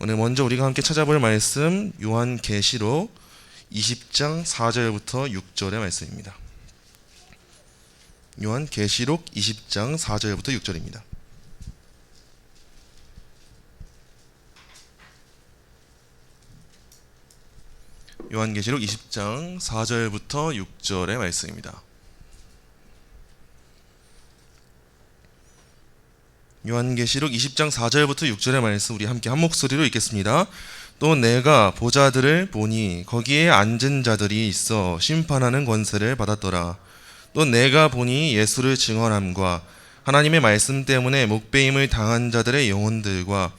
오늘 먼저 우리가 함께 찾아볼 말씀 요한계시록 20장 4절부터 6절의 말씀입니다. 요한계시록 20장 4절부터 6절입니다. 요한계시록 20장 4절부터 6절의 말씀입니다. 요한계시록 20장 4절부터 6절의 말씀 우리 함께 한 목소리로 읽겠습니다. 또 내가 보좌들을 보니 거기에 앉은 자들이 있어 심판하는 권세를 받았더라. 또 내가 보니 예수를 증언함과 하나님의 말씀 때문에 목배임을 당한 자들의 영혼들과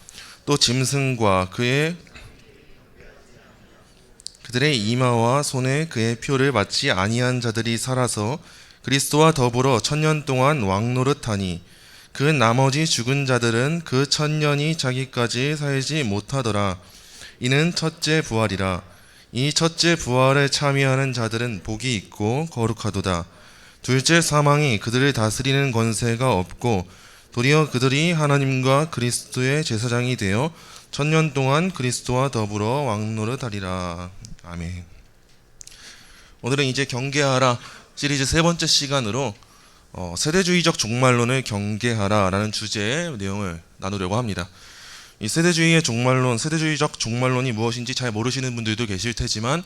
또 짐승과 그들의 이마와 손에 그의 표를 받지 아니한 자들이 살아서 그리스도와 더불어 1000년 동안 왕노릇하니 그 나머지 죽은 자들은 그 1000년이 자기까지 살지 못하더라. 이는 첫째 부활이라. 이 첫째 부활에 참여하는 자들은 복이 있고 거룩하도다. 둘째 사망이 그들을 다스리는 권세가 없고 도리어 그들이 하나님과 그리스도의 제사장이 되어 1000년 동안 그리스도와 더불어 왕노릇하리라. 아멘. 오늘은 이제 경계하라 시리즈 세 번째 시간으로 세대주의적 종말론을 경계하라라는 주제의 내용을 나누려고 합니다. 이 세대주의적 종말론이 무엇인지 잘 모르시는 분들도 계실 테지만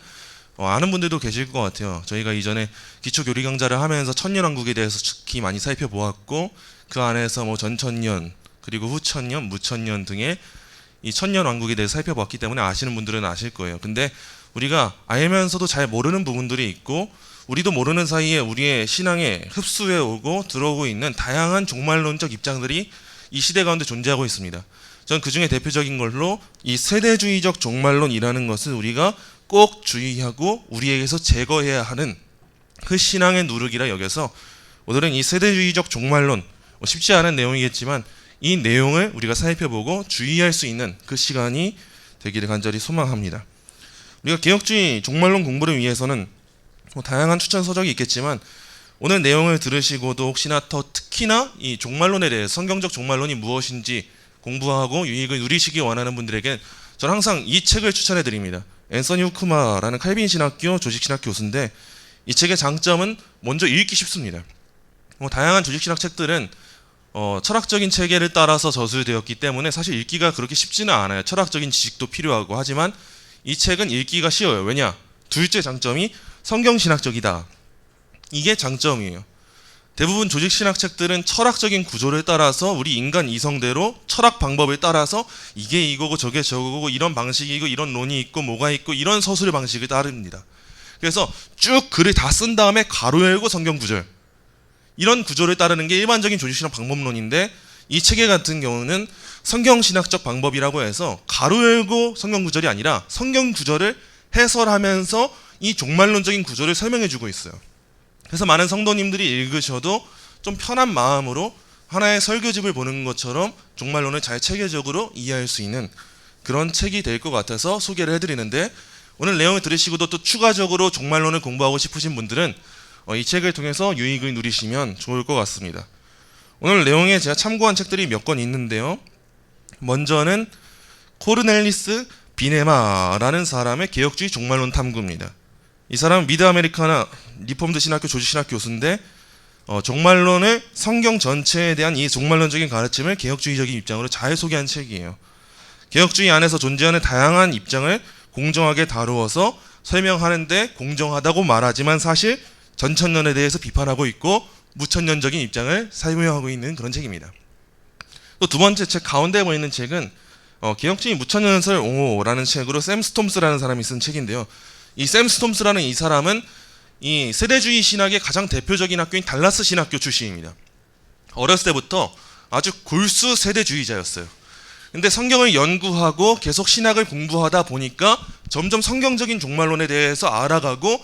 아는 분들도 계실 것 같아요. 저희가 이전에 기초교리 강좌를 하면서 천년왕국에 대해서 특히 많이 살펴보았고 그 안에서 전천년 그리고 후천년, 무천년 등의 이 천년왕국에 대해서 살펴봤기 때문에 아시는 분들은 아실 거예요. 근데 우리가 알면서도 잘 모르는 부분들이 있고 우리도 모르는 사이에 우리의 신앙에 흡수해 오고 들어오고 있는 다양한 종말론적 입장들이 이 시대 가운데 존재하고 있습니다. 전 그중에 대표적인 걸로 이 세대주의적 종말론이라는 것을 우리가 꼭 주의하고 우리에게서 제거해야 하는 그 신앙의 누룩이라 여겨서 오늘은 이 세대주의적 종말론, 쉽지 않은 내용이겠지만 이 내용을 우리가 살펴보고 주의할 수 있는 그 시간이 되기를 간절히 소망합니다. 우리가 개혁주의 종말론 공부를 위해서는 다양한 추천 서적이 있겠지만 오늘 내용을 들으시고도 혹시나 더 특히나 이 종말론에 대해 성경적 종말론이 무엇인지 공부하고 유익을 누리시기 원하는 분들에게 저는 항상 이 책을 추천해 드립니다. 앤서니 후크마라는 칼빈 신학교 조직신학 교수인데 이 책의 장점은 먼저 읽기 쉽습니다. 다양한 조직신학 책들은 철학적인 체계를 따라서 저술되었기 때문에 사실 읽기가 그렇게 쉽지는 않아요. 철학적인 지식도 필요하고 하지만 이 책은 읽기가 쉬워요. 왜냐? 둘째 장점이 성경신학적이다. 이게 장점이에요. 대부분 조직신학 책들은 철학적인 구조를 따라서 우리 인간 이성대로 철학 방법을 따라서 이게 이거고 저게 저거고 이런 방식이고 이런 론이 있고 뭐가 있고 이런 서술 방식을 따릅니다. 그래서 쭉 글을 다 쓴 다음에 가로 열고 성경 구절 이런 구조를 따르는 게 일반적인 조직신학 방법론인데 이 체계 같은 경우는 성경신학적 방법이라고 해서 가로 열고 성경 구절이 아니라 성경 구절을 해설하면서 이 종말론적인 구조를 설명해주고 있어요. 그래서 많은 성도님들이 읽으셔도 좀 편한 마음으로 하나의 설교집을 보는 것처럼 종말론을 잘 체계적으로 이해할 수 있는 그런 책이 될 것 같아서 소개를 해드리는데 오늘 내용을 들으시고도 또 추가적으로 종말론을 공부하고 싶으신 분들은 이 책을 통해서 유익을 누리시면 좋을 것 같습니다. 오늘 내용에 제가 참고한 책들이 몇 권 있는데요. 먼저는 코르넬리스 비네마라는 사람의 개혁주의 종말론 탐구입니다. 이 사람은 미드 아메리카나 리폼드 신학교 조직신학 교수인데 종말론을 성경 전체에 대한 이 종말론적인 가르침을 개혁주의적인 입장으로 잘 소개한 책이에요. 개혁주의 안에서 존재하는 다양한 입장을 공정하게 다루어서 설명하는데 공정하다고 말하지만 사실 전천년에 대해서 비판하고 있고 무천년적인 입장을 설명하고 있는 그런 책입니다. 또 두 번째 책 가운데 보이는 책은 개혁주의 무천년설 옹호라는 책으로 샘 스톰스라는 사람이 쓴 책인데요. 이 샘 스톰스라는 이 사람은 이 세대주의 신학의 가장 대표적인 학교인 달라스 신학교 출신입니다. 어렸을 때부터 아주 골수 세대주의자였어요. 근데 성경을 연구하고 계속 신학을 공부하다 보니까 점점 성경적인 종말론에 대해서 알아가고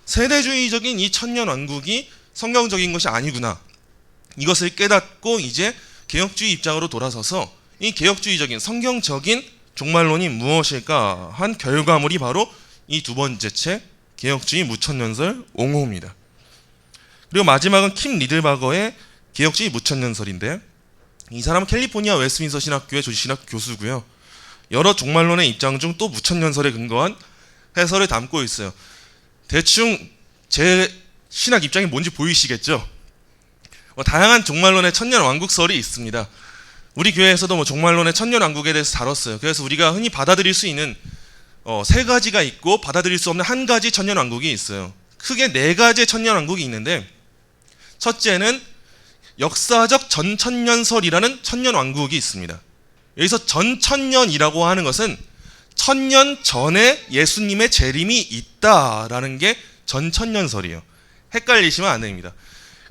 세대주의적인 이 천년왕국이 성경적인 것이 아니구나. 이것을 깨닫고 이제 개혁주의 입장으로 돌아서서 이 개혁주의적인 성경적인 종말론이 무엇일까 한 결과물이 바로 이 두 번째 책 개혁주의 무천년설 옹호입니다. 그리고 마지막은 킴 리들바거의 개혁주의 무천년설인데 이 사람은 캘리포니아 웨스트민스터 신학교의 조직신학 교수고요. 여러 종말론의 입장 중 또 무천년설에 근거한 해설을 담고 있어요. 대충 제 신학 입장이 뭔지 보이시겠죠? 다양한 종말론의 천년왕국설이 있습니다. 우리 교회에서도 종말론의 천년왕국에 대해서 다뤘어요. 그래서 우리가 흔히 받아들일 수 있는 세 가지가 있고 받아들일 수 없는 한 가지 천년왕국이 있어요. 크게 네 가지의 천년왕국이 있는데, 첫째는 역사적 전천년설이라는 천년왕국이 있습니다. 여기서 전천년이라고 하는 것은 천년 전에 예수님의 재림이 있다라는 게 전천년설이에요. 헷갈리시면 안 됩니다.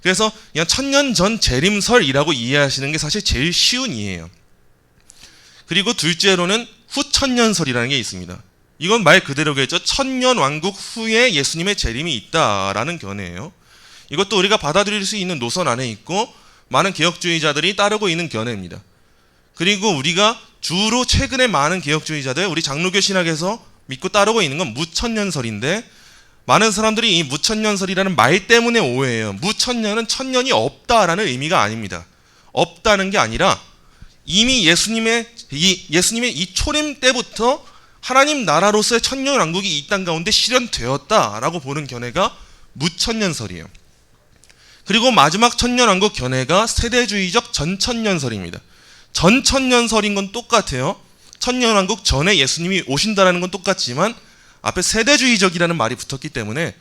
그래서 그냥 천년 전 재림설이라고 이해하시는 게 사실 제일 쉬운 이해예요. 그리고 둘째로는 후천년설이라는 게 있습니다. 이건 말 그대로겠죠. 천년 왕국 후에 예수님의 재림이 있다라는 견해예요. 이것도 우리가 받아들일 수 있는 노선 안에 있고 많은 개혁주의자들이 따르고 있는 견해입니다. 그리고 우리가 주로 최근에 많은 개혁주의자들, 우리 장로교 신학에서 믿고 따르고 있는 건 무천년설인데, 많은 사람들이 이 무천년설이라는 말 때문에 오해해요. 무천년은 천년이 없다라는 의미가 아닙니다. 없다는 게 아니라 이미 예수님의 이 초림 때부터 하나님 나라로서의 천년왕국이 이 땅 가운데 실현되었다라고 보는 견해가 무천년설이에요. 그리고 마지막 천년왕국 견해가 세대주의적 전천년설입니다. 전천년설인 건 똑같아요. 천년왕국 전에 예수님이 오신다라는 건 똑같지만 앞에 세대주의적이라는 말이 붙었기 때문에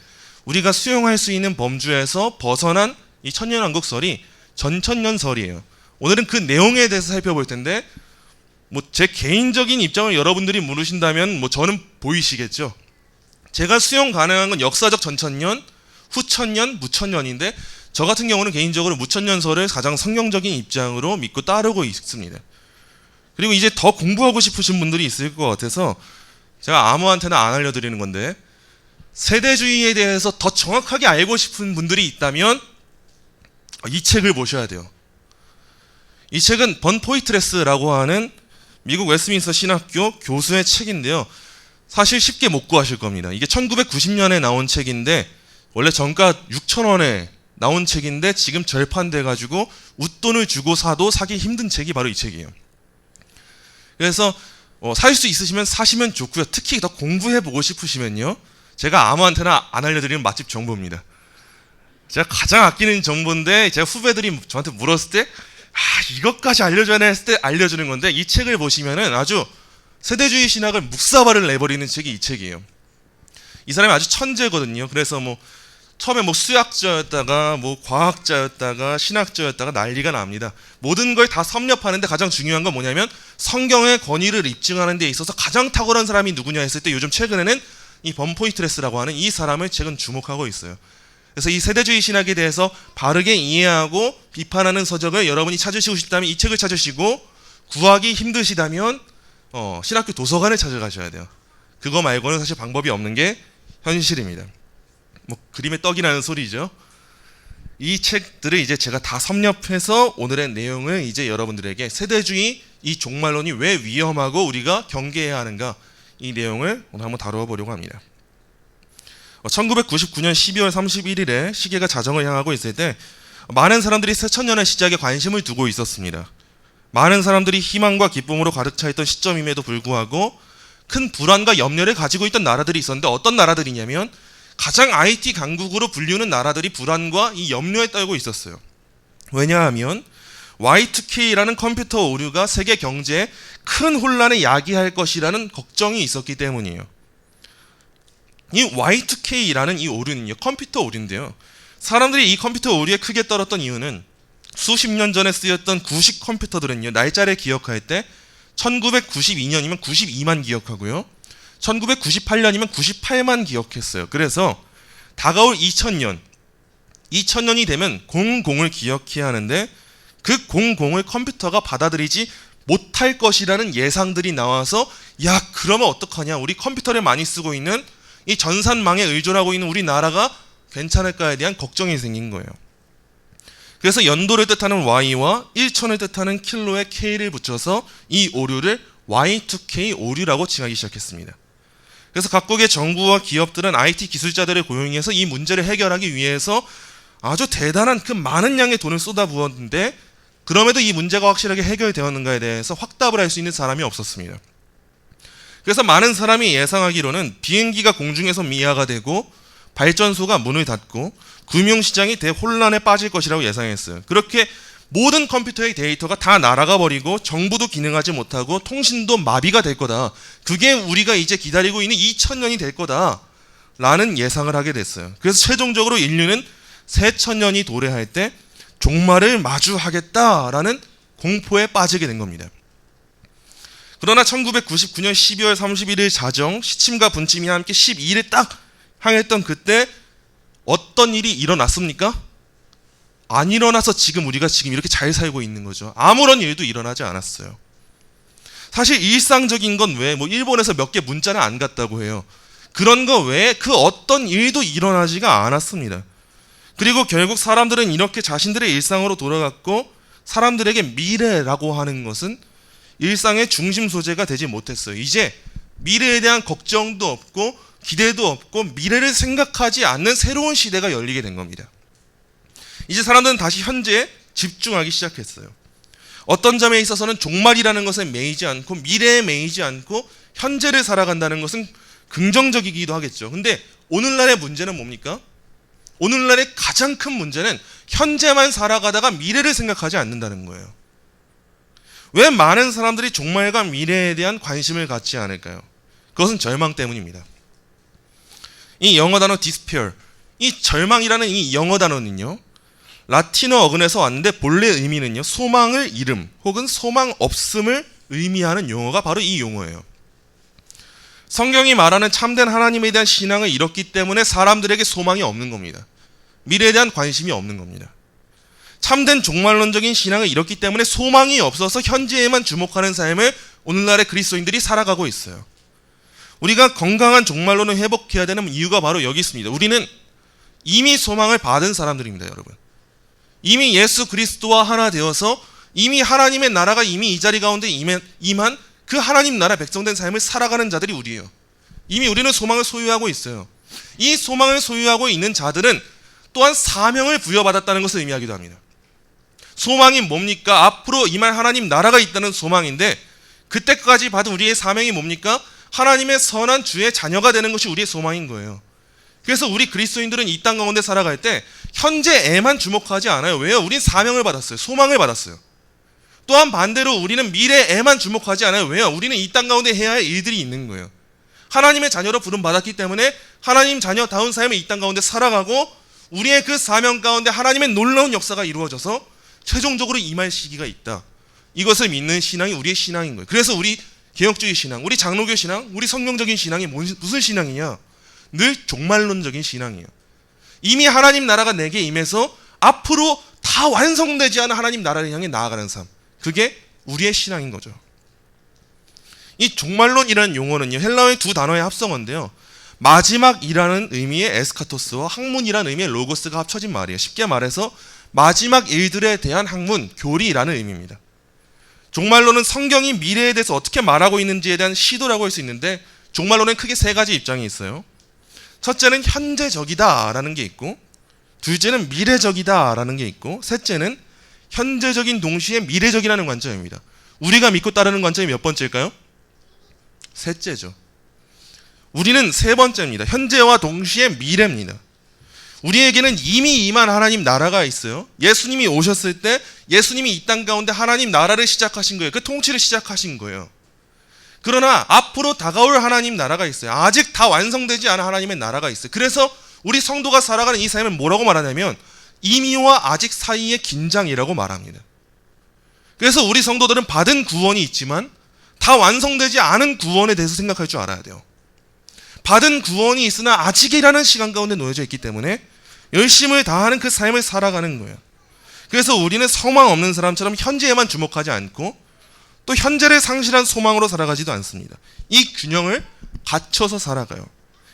우리가 수용할 수 있는 범주에서 벗어난 이 천년왕국설이 전천년설이에요. 오늘은 그 내용에 대해서 살펴볼 텐데, 제 개인적인 입장을 여러분들이 물으신다면 저는 보이시겠죠. 제가 수용 가능한 건 역사적 전천년, 후천년, 무천년인데, 저 같은 경우는 개인적으로 무천년설을 가장 성경적인 입장으로 믿고 따르고 있습니다. 그리고 이제 더 공부하고 싶으신 분들이 있을 것 같아서 제가 아무한테나 안 알려드리는 건데, 세대주의에 대해서 더 정확하게 알고 싶은 분들이 있다면 이 책을 보셔야 돼요. 이 책은 번 포이트레스라고 하는 미국 웨스트민스터 신학교 교수의 책인데요. 사실 쉽게 못 구하실 겁니다. 이게 1990년에 나온 책인데 원래 정가 6,000원에 나온 책인데 지금 절판돼가지고 웃돈을 주고 사도 사기 힘든 책이 바로 이 책이에요. 그래서 살 수 있으시면 사시면 좋고요. 특히 더 공부해보고 싶으시면요, 제가 아무한테나 안 알려드리는 맛집 정보입니다. 제가 가장 아끼는 정보인데 제가 후배들이 저한테 물었을 때 이것까지 알려줘야 했을 때 알려주는 건데, 이 책을 보시면은 아주 세대주의 신학을 묵사발을 내버리는 책이 이 책이에요. 이 사람이 아주 천재거든요. 그래서 처음에 수학자였다가 과학자였다가 신학자였다가 난리가 납니다. 모든 걸 다 섭렵하는데 가장 중요한 건 뭐냐면 성경의 권위를 입증하는 데 있어서 가장 탁월한 사람이 누구냐 했을 때 요즘 최근에는 이 번 포이트레스라고 하는 이 사람을 최근 주목하고 있어요. 그래서 이 세대주의 신학에 대해서 바르게 이해하고 비판하는 서적을 여러분이 찾으시고 싶다면 이 책을 찾으시고, 구하기 힘드시다면 신학교 도서관을 찾아가셔야 돼요. 그거 말고는 사실 방법이 없는 게 현실입니다. 그림에 떡이 나는 소리죠. 이 책들을 이제 제가 다 섭렵해서 오늘의 내용을 이제 여러분들에게 세대주의 이 종말론이 왜 위험하고 우리가 경계해야 하는가, 이 내용을 오늘 한번 다루어 보려고 합니다. 1999년 12월 31일에 시계가 자정을 향하고 있을 때 많은 사람들이 새천년의 시작에 관심을 두고 있었습니다. 많은 사람들이 희망과 기쁨으로 가득 차 있던 시점임에도 불구하고 큰 불안과 염려를 가지고 있던 나라들이 있었는데, 어떤 나라들이냐면 가장 IT 강국으로 불리우는 나라들이 불안과 이 염려에 떨고 있었어요. 왜냐하면 Y2K라는 컴퓨터 오류가 세계 경제에 큰 혼란을 야기할 것이라는 걱정이 있었기 때문이에요. 이 Y2K라는 이 오류는요, 컴퓨터 오류인데요. 사람들이 이 컴퓨터 오류에 크게 떨었던 이유는 수십 년 전에 쓰였던 구식 컴퓨터들은요, 날짜를 기억할 때 1992년이면 92만 기억하고요, 1998년이면 98만 기억했어요. 그래서 다가올 2000년이 되면 00을 기억해야 하는데 그 00을 컴퓨터가 받아들이지 못할 것이라는 예상들이 나와서, 그러면 어떡하냐, 우리 컴퓨터를 많이 쓰고 있는 이 전산망에 의존하고 있는 우리나라가 괜찮을까에 대한 걱정이 생긴 거예요. 그래서 연도를 뜻하는 Y와 1000을 뜻하는 킬로에 K를 붙여서 이 오류를 Y2K 오류라고 칭하기 시작했습니다. 그래서 각국의 정부와 기업들은 IT 기술자들을 고용해서 이 문제를 해결하기 위해서 아주 대단한 그 많은 양의 돈을 쏟아부었는데, 그럼에도 이 문제가 확실하게 해결되었는가에 대해서 확답을 할 수 있는 사람이 없었습니다. 그래서 많은 사람이 예상하기로는 비행기가 공중에서 미아가 되고 발전소가 문을 닫고 금융시장이 대혼란에 빠질 것이라고 예상했어요. 그렇게 모든 컴퓨터의 데이터가 다 날아가 버리고 정부도 기능하지 못하고 통신도 마비가 될 거다. 그게 우리가 이제 기다리고 있는 2000년이 될 거다 라는 예상을 하게 됐어요. 그래서 최종적으로 인류는 새천년이 도래할 때 종말을 마주하겠다라는 공포에 빠지게 된 겁니다. 그러나 1999년 12월 31일 자정 시침과 분침이 함께 12일에 딱 향했던 그때 어떤 일이 일어났습니까? 안 일어나서 우리가 지금 이렇게 잘 살고 있는 거죠. 아무런 일도 일어나지 않았어요. 사실 일상적인 건 왜 일본에서 몇 개 문자는 안 갔다고 해요. 그런 거 외에 그 어떤 일도 일어나지가 않았습니다. 그리고 결국 사람들은 이렇게 자신들의 일상으로 돌아갔고 사람들에게 미래라고 하는 것은 일상의 중심 소재가 되지 못했어요. 이제 미래에 대한 걱정도 없고 기대도 없고 미래를 생각하지 않는 새로운 시대가 열리게 된 겁니다. 이제 사람들은 다시 현재에 집중하기 시작했어요. 어떤 점에 있어서는 종말이라는 것에 매이지 않고 미래에 매이지 않고 현재를 살아간다는 것은 긍정적이기도 하겠죠. 근데 오늘날의 문제는 뭡니까? 오늘날의 가장 큰 문제는 현재만 살아가다가 미래를 생각하지 않는다는 거예요. 왜 많은 사람들이 종말과 미래에 대한 관심을 갖지 않을까요? 그것은 절망 때문입니다. 이 영어 단어 despair, 이 절망이라는 이 영어 단어는요, 라틴어 어근에서 왔는데 본래 의미는요, 소망을 잃음 혹은 소망 없음을 의미하는 용어가 바로 이 용어예요. 성경이 말하는 참된 하나님에 대한 신앙을 잃었기 때문에 사람들에게 소망이 없는 겁니다. 미래에 대한 관심이 없는 겁니다. 참된 종말론적인 신앙을 잃었기 때문에 소망이 없어서 현재에만 주목하는 삶을 오늘날의 그리스도인들이 살아가고 있어요. 우리가 건강한 종말론을 회복해야 되는 이유가 바로 여기 있습니다. 우리는 이미 소망을 받은 사람들입니다, 여러분. 이미 예수 그리스도와 하나 되어서 이미 하나님의 나라가 이미 이 자리 가운데 임한 그 하나님 나라 백성된 삶을 살아가는 자들이 우리예요. 이미 우리는 소망을 소유하고 있어요. 이 소망을 소유하고 있는 자들은 또한 사명을 부여받았다는 것을 의미하기도 합니다. 소망이 뭡니까? 앞으로 임할 하나님 나라가 있다는 소망인데 그때까지 받은 우리의 사명이 뭡니까? 하나님의 선한 주의 자녀가 되는 것이 우리의 소망인 거예요. 그래서 우리 그리스도인들은 이 땅 가운데 살아갈 때 현재에만 주목하지 않아요. 왜요? 우린 사명을 받았어요. 소망을 받았어요. 또한 반대로 우리는 미래에만 주목하지 않아요. 왜요? 우리는 이 땅 가운데 해야 할 일들이 있는 거예요. 하나님의 자녀로 부름받았기 때문에 하나님 자녀다운 삶을 이 땅 가운데 살아가고 우리의 그 사명 가운데 하나님의 놀라운 역사가 이루어져서 최종적으로 임할 시기가 있다. 이것을 믿는 신앙이 우리의 신앙인 거예요. 그래서 우리 개혁주의 신앙, 우리 장로교 신앙, 우리 성경적인 신앙이 무슨 신앙이냐? 늘 종말론적인 신앙이에요. 이미 하나님 나라가 내게 임해서 앞으로 다 완성되지 않은 하나님 나라를 향해 나아가는 삶. 그게 우리의 신앙인 거죠. 이 종말론이라는 용어는요, 헬라어의 두 단어의 합성어인데요. 마지막이라는 의미의 에스카토스와 학문이라는 의미의 로고스가 합쳐진 말이에요. 쉽게 말해서 마지막 일들에 대한 학문, 교리라는 의미입니다. 종말론은 성경이 미래에 대해서 어떻게 말하고 있는지에 대한 시도라고 할 수 있는데 종말론은 크게 세 가지 입장이 있어요. 첫째는 현재적이다라는 게 있고, 둘째는 미래적이다라는 게 있고, 셋째는 현재적인 동시에 미래적이라는 관점입니다. 우리가 믿고 따르는 관점이 몇 번째일까요? 셋째죠. 우리는 세 번째입니다. 현재와 동시에 미래입니다. 우리에게는 이미 임한 하나님 나라가 있어요. 예수님이 오셨을 때 예수님이 이 땅 가운데 하나님 나라를 시작하신 거예요. 그 통치를 시작하신 거예요. 그러나 앞으로 다가올 하나님 나라가 있어요. 아직 다 완성되지 않은 하나님의 나라가 있어요. 그래서 우리 성도가 살아가는 이 삶을 뭐라고 말하냐면 이미와 아직 사이의 긴장이라고 말합니다. 그래서 우리 성도들은 받은 구원이 있지만 다 완성되지 않은 구원에 대해서 생각할 줄 알아야 돼요. 받은 구원이 있으나 아직이라는 시간 가운데 놓여져 있기 때문에 열심을 다하는 그 삶을 살아가는 거예요. 그래서 우리는 소망 없는 사람처럼 현재에만 주목하지 않고 또 현재를 상실한 소망으로 살아가지도 않습니다. 이 균형을 갖춰서 살아가요.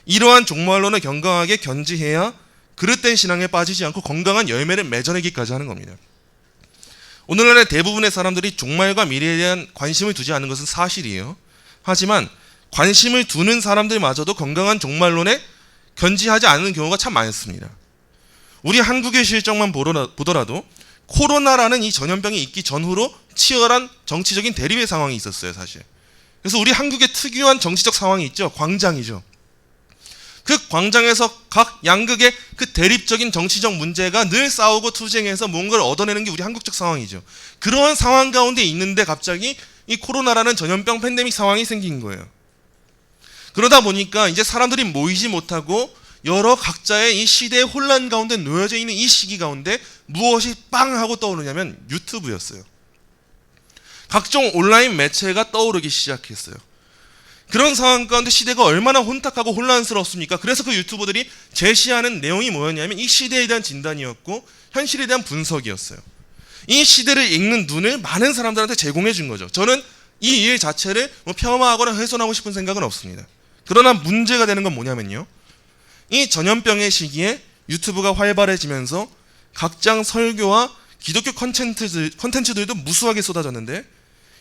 이러한 종말론을 건강하게 견지해야 그릇된 신앙에 빠지지 않고 건강한 열매를 맺어내기까지 하는 겁니다. 오늘날의 대부분의 사람들이 종말과 미래에 대한 관심을 두지 않는 것은 사실이에요. 하지만 관심을 두는 사람들마저도 건강한 종말론에 견지하지 않는 경우가 참 많습니다. 우리 한국의 실정만 보더라도 코로나라는 이 전염병이 있기 전후로 치열한 정치적인 대립의 상황이 있었어요, 사실. 그래서 우리 한국의 특유한 정치적 상황이 있죠. 광장이죠. 그 광장에서 각 양극의 그 대립적인 정치적 문제가 늘 싸우고 투쟁해서 뭔가를 얻어내는 게 우리 한국적 상황이죠. 그러한 상황 가운데 있는데 갑자기 이 코로나라는 전염병 팬데믹 상황이 생긴 거예요. 그러다 보니까 이제 사람들이 모이지 못하고 여러 각자의 이 시대의 혼란 가운데 놓여져 있는 이 시기 가운데 무엇이 빵 하고 떠오르냐면 유튜브였어요. 각종 온라인 매체가 떠오르기 시작했어요. 그런 상황 가운데 시대가 얼마나 혼탁하고 혼란스럽습니까? 그래서 그 유튜버들이 제시하는 내용이 뭐였냐면 이 시대에 대한 진단이었고 현실에 대한 분석이었어요. 이 시대를 읽는 눈을 많은 사람들한테 제공해 준 거죠. 저는 이 일 자체를 폄하하거나 훼손하고 싶은 생각은 없습니다. 그러나 문제가 되는 건 뭐냐면요. 이 전염병의 시기에 유튜브가 활발해지면서 각장 설교와 기독교 컨텐츠들도 무수하게 쏟아졌는데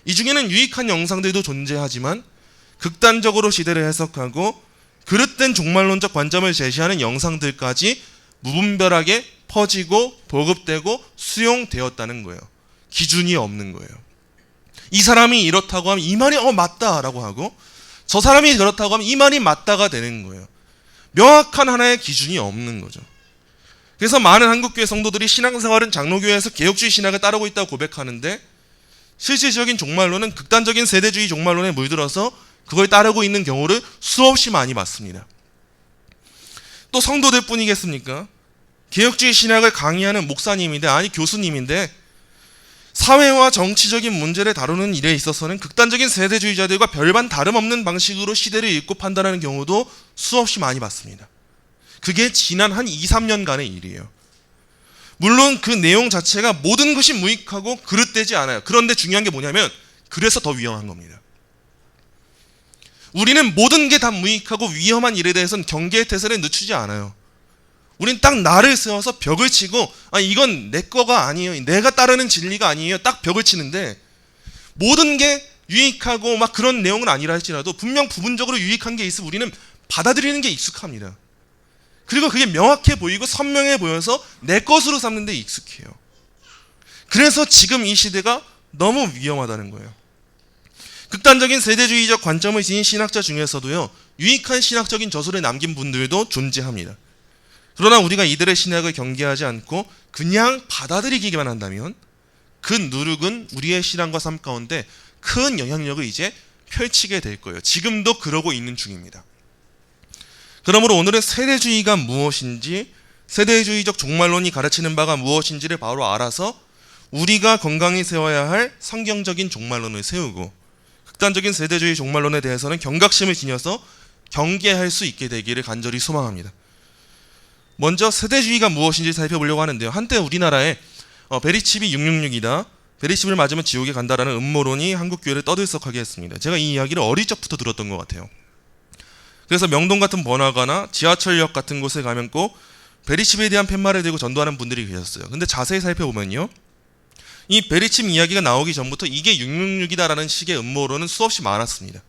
이 중에는 유익한 영상들도 존재하지만 극단적으로 시대를 해석하고 그릇된 종말론적 관점을 제시하는 영상들까지 무분별하게 퍼지고 보급되고 수용되었다는 거예요. 기준이 없는 거예요. 이 사람이 이렇다고 하면 이 말이 맞다라고 하고 저 사람이 그렇다고 하면 이 말이 맞다가 되는 거예요. 명확한 하나의 기준이 없는 거죠. 그래서 많은 한국교회 성도들이 신앙생활은 장로교회에서 개혁주의 신학을 따르고 있다고 고백하는데 실질적인 종말론은 극단적인 세대주의 종말론에 물들어서 그걸 따르고 있는 경우를 수없이 많이 봤습니다. 또 성도들 뿐이겠습니까? 개혁주의 신학을 강의하는 목사님인데 아니 교수님인데 사회와 정치적인 문제를 다루는 일에 있어서는 극단적인 세대주의자들과 별반 다름없는 방식으로 시대를 읽고 판단하는 경우도 수없이 많이 봤습니다. 그게 지난 한 2, 3년간의 일이에요. 물론 그 내용 자체가 모든 것이 무익하고 그릇되지 않아요. 그런데 중요한 게 뭐냐면 그래서 더 위험한 겁니다. 우리는 모든 게 다 무익하고 위험한 일에 대해서는 경계의 태세를 늦추지 않아요. 우린 딱 나를 세워서 벽을 치고 이건 내 거가 아니에요. 내가 따르는 진리가 아니에요. 딱 벽을 치는데 모든 게 유익하고 막 그런 내용은 아니라 할지라도 분명 부분적으로 유익한 게 있으면 우리는 받아들이는 게 익숙합니다. 그리고 그게 명확해 보이고 선명해 보여서 내 것으로 삼는 데 익숙해요. 그래서 지금 이 시대가 너무 위험하다는 거예요. 극단적인 세대주의적 관점을 지닌 신학자 중에서도요, 유익한 신학적인 저술을 남긴 분들도 존재합니다. 그러나 우리가 이들의 신학을 경계하지 않고 그냥 받아들이기만 한다면 그 누룩은 우리의 신앙과 삶 가운데 큰 영향력을 이제 펼치게 될 거예요. 지금도 그러고 있는 중입니다. 그러므로 오늘은 세대주의가 무엇인지, 세대주의적 종말론이 가르치는 바가 무엇인지를 바로 알아서 우리가 건강히 세워야 할 성경적인 종말론을 세우고 극단적인 세대주의 종말론에 대해서는 경각심을 지녀서 경계할 수 있게 되기를 간절히 소망합니다. 먼저 세대주의가 무엇인지 살펴보려고 하는데요. 한때 우리나라에 베리칩이 666이다, 베리칩을 맞으면 지옥에 간다라는 음모론이 한국교회를 떠들썩하게 했습니다. 제가 이 이야기를 어릴 적부터 들었던 것 같아요. 그래서 명동 같은 번화가나 지하철역 같은 곳에 가면 꼭 베리칩에 대한 팻말을 들고 전도하는 분들이 계셨어요. 근데 자세히 살펴보면요, 이 베리칩 이야기가 나오기 전부터 이게 666이다라는 식의 음모론은 수없이 많았습니다.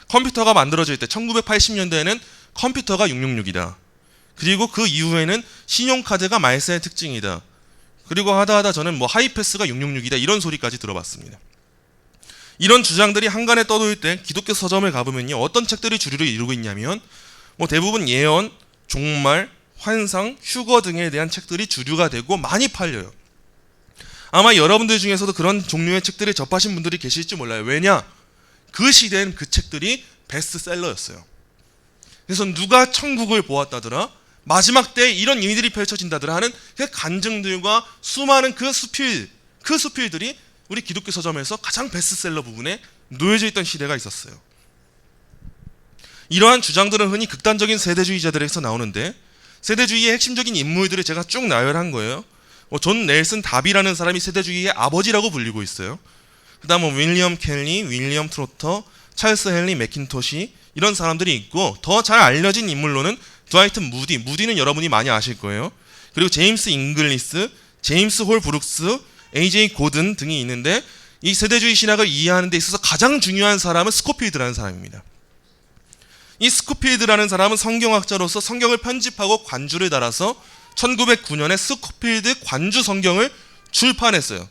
컴퓨터가 만들어질 때 1980년대에는 컴퓨터가 666이다. 그리고 그 이후에는 신용카드가 말세의 특징이다. 그리고 하다 저는 하이패스가 666이다 이런 소리까지 들어봤습니다. 이런 주장들이 한간에 떠돌 때 기독교 서점을 가보면요, 어떤 책들이 주류를 이루고 있냐면 대부분 예언, 종말, 환상, 휴거 등에 대한 책들이 주류가 되고 많이 팔려요. 아마 여러분들 중에서도 그런 종류의 책들을 접하신 분들이 계실지 몰라요. 왜냐? 그 시대엔 그 책들이 베스트셀러였어요. 그래서 누가 천국을 보았다더라, 마지막 때에 이런 일들이 펼쳐진다더라 하는 그 간증들과 수많은 그 수필들이 우리 기독교 서점에서 가장 베스트셀러 부분에 놓여져 있던 시대가 있었어요. 이러한 주장들은 흔히 극단적인 세대주의자들에서 나오는데 세대주의의 핵심적인 인물들을 제가 쭉 나열한 거예요. 존 넬슨 다비라는 사람이 세대주의의 아버지라고 불리고 있어요. 그 다음 윌리엄 켈리, 윌리엄 트로터, 찰스 헨리 매킨토시 이런 사람들이 있고, 더 잘 알려진 인물로는 드와이트 무디는 여러분이 많이 아실 거예요. 그리고 제임스 잉글리스, 제임스 홀 브룩스, AJ 고든 등이 있는데 이 세대주의 신학을 이해하는 데 있어서 가장 중요한 사람은 스코필드라는 사람입니다. 이 스코필드라는 사람은 성경학자로서 성경을 편집하고 관주를 달아서 1909년에 스코필드 관주 성경을 출판했어요.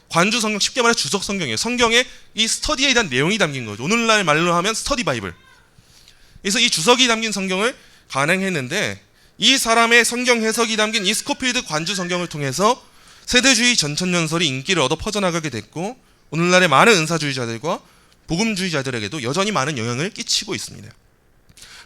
관주 성경, 쉽게 말해 주석 성경이에요. 성경에 이 스터디에 대한 내용이 담긴 거죠. 오늘날 말로 하면 스터디 바이블. 그래서 이 주석이 담긴 성경을 간행했는데, 이 사람의 성경 해석이 담긴 이 스코필드 관주 성경을 통해서 세대주의 전천년설이 인기를 얻어 퍼져나가게 됐고, 오늘날의 많은 은사주의자들과 복음주의자들에게도 여전히 많은 영향을 끼치고 있습니다.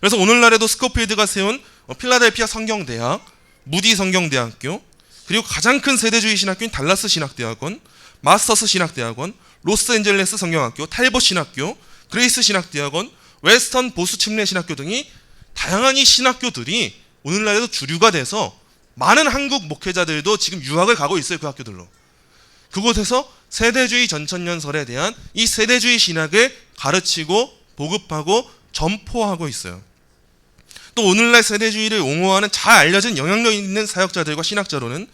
그래서 오늘날에도 스코필드가 세운 필라델피아 성경대학, 무디 성경대학교, 그리고 가장 큰 세대주의 신학교인 달라스 신학대학원, 마스터스 신학대학원, 로스앤젤레스 성경학교, 탈봇 신학교, 그레이스 신학대학원, 웨스턴 보수 침례 신학교 등이 다양한 이 신학교들이 오늘날에도 주류가 돼서 많은 한국 목회자들도 지금 유학을 가고 있어요. 그 학교들로. 그곳에서 세대주의 전천년설에 대한 이 세대주의 신학을 가르치고 보급하고 전포하고 있어요. 또 오늘날 세대주의를 옹호하는 잘 알려진 영향력 있는 사역자들과 신학자로는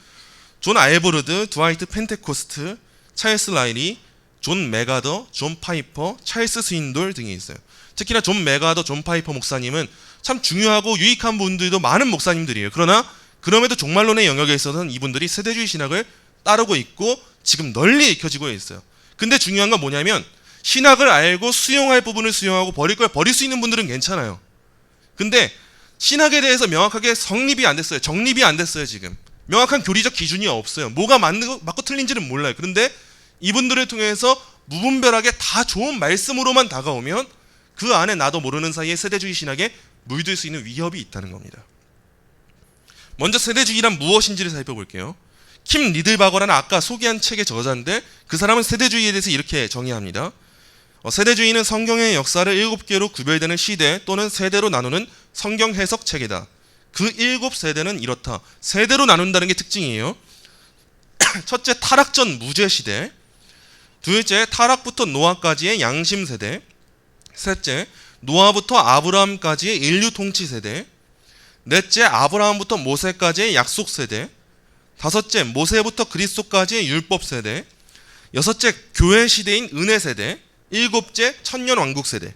존 알보르드, 드와이트 펜테코스트, 찰스 라이리, 존 메가더, 존 파이퍼, 찰스 스윈돌 등이 있어요. 특히나 존 메가더, 존 파이퍼 목사님은 참 중요하고 유익한 분들도 많은 목사님들이에요. 그러나 그럼에도 종말론의 영역에 있어서는 이분들이 세대주의 신학을 따르고 있고 지금 널리 익혀지고 있어요. 근데 중요한 건 뭐냐면, 신학을 알고 수용할 부분을 수용하고 버릴 걸 버릴 수 있는 분들은 괜찮아요. 근데 신학에 대해서 명확하게 성립이 안 됐어요. 정립이 안 됐어요. 지금 명확한 교리적 기준이 없어요. 뭐가 맞고 틀린지는 몰라요. 그런데 이분들을 통해서 무분별하게 다 좋은 말씀으로만 다가오면 그 안에 나도 모르는 사이에 세대주의 신학에 물들 수 있는 위협이 있다는 겁니다. 먼저 세대주의란 무엇인지를 살펴볼게요. 킴 리들바거라는 아까 소개한 책의 저자인데, 그 사람은 세대주의에 대해서 이렇게 정의합니다. 세대주의는 성경의 역사를 7개로 구별되는 시대 또는 세대로 나누는 성경 해석 체계다. 그 7세대는 이렇다. 세대로 나눈다는 게 특징이에요. 첫째, 타락 전 무죄 시대. 둘째, 타락부터 노아까지의 양심 세대. 셋째, 노아부터 아브라함까지의 인류 통치 세대. 넷째, 아브라함부터 모세까지의 약속 세대. 다섯째, 모세부터 그리스도까지의 율법 세대. 여섯째, 교회 시대인 은혜 세대. 일곱째, 천년 왕국 세대.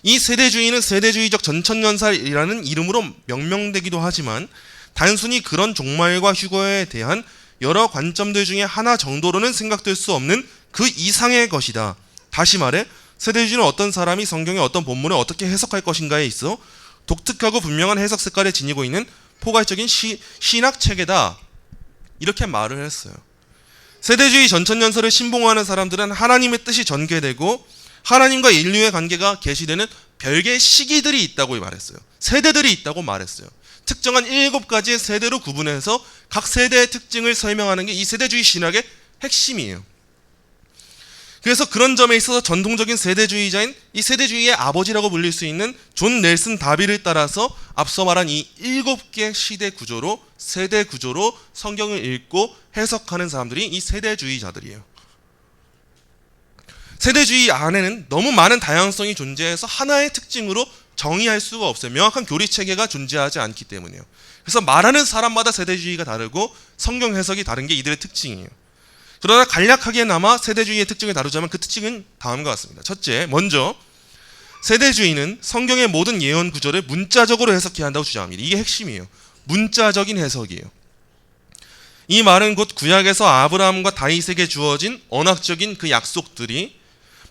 이 세대주의는 세대주의적 전천년설이라는 이름으로 명명되기도 하지만, 단순히 그런 종말과 휴거에 대한 여러 관점들 중에 하나 정도로는 생각될 수 없는 그 이상의 것이다. 다시 말해, 세대주의는 어떤 사람이 성경의 어떤 본문을 어떻게 해석할 것인가에 있어 독특하고 분명한 해석 색깔을 지니고 있는 포괄적인 신학 체계다. 이렇게 말을 했어요. 세대주의 전천년설을 신봉하는 사람들은 하나님의 뜻이 전개되고 하나님과 인류의 관계가 계시되는 별개의 시기들이 있다고 말했어요. 세대들이 있다고 말했어요. 특정한 7가지의 세대로 구분해서 각 세대의 특징을 설명하는 게 이 세대주의 신학의 핵심이에요. 그래서 그런 점에 있어서 전통적인 세대주의자인 이 세대주의의 아버지라고 불릴 수 있는 존 넬슨 다비를 따라서 앞서 말한 이 7개 시대 구조로, 세대 구조로 성경을 읽고 해석하는 사람들이 이 세대주의자들이에요. 세대주의 안에는 너무 많은 다양성이 존재해서 하나의 특징으로 정의할 수가 없어요. 명확한 교리 체계가 존재하지 않기 때문에요. 그래서 말하는 사람마다 세대주의가 다르고 성경 해석이 다른 게 이들의 특징이에요. 그러나 간략하게나마 세대주의의 특징을 다루자면 그 특징은 다음과 같습니다. 첫째, 먼저 세대주의는 성경의 모든 예언 구절을 문자적으로 해석해야 한다고 주장합니다. 이게 핵심이에요. 문자적인 해석이에요. 이 말은 곧 구약에서 아브라함과 다윗에게 주어진 언약적인 그 약속들이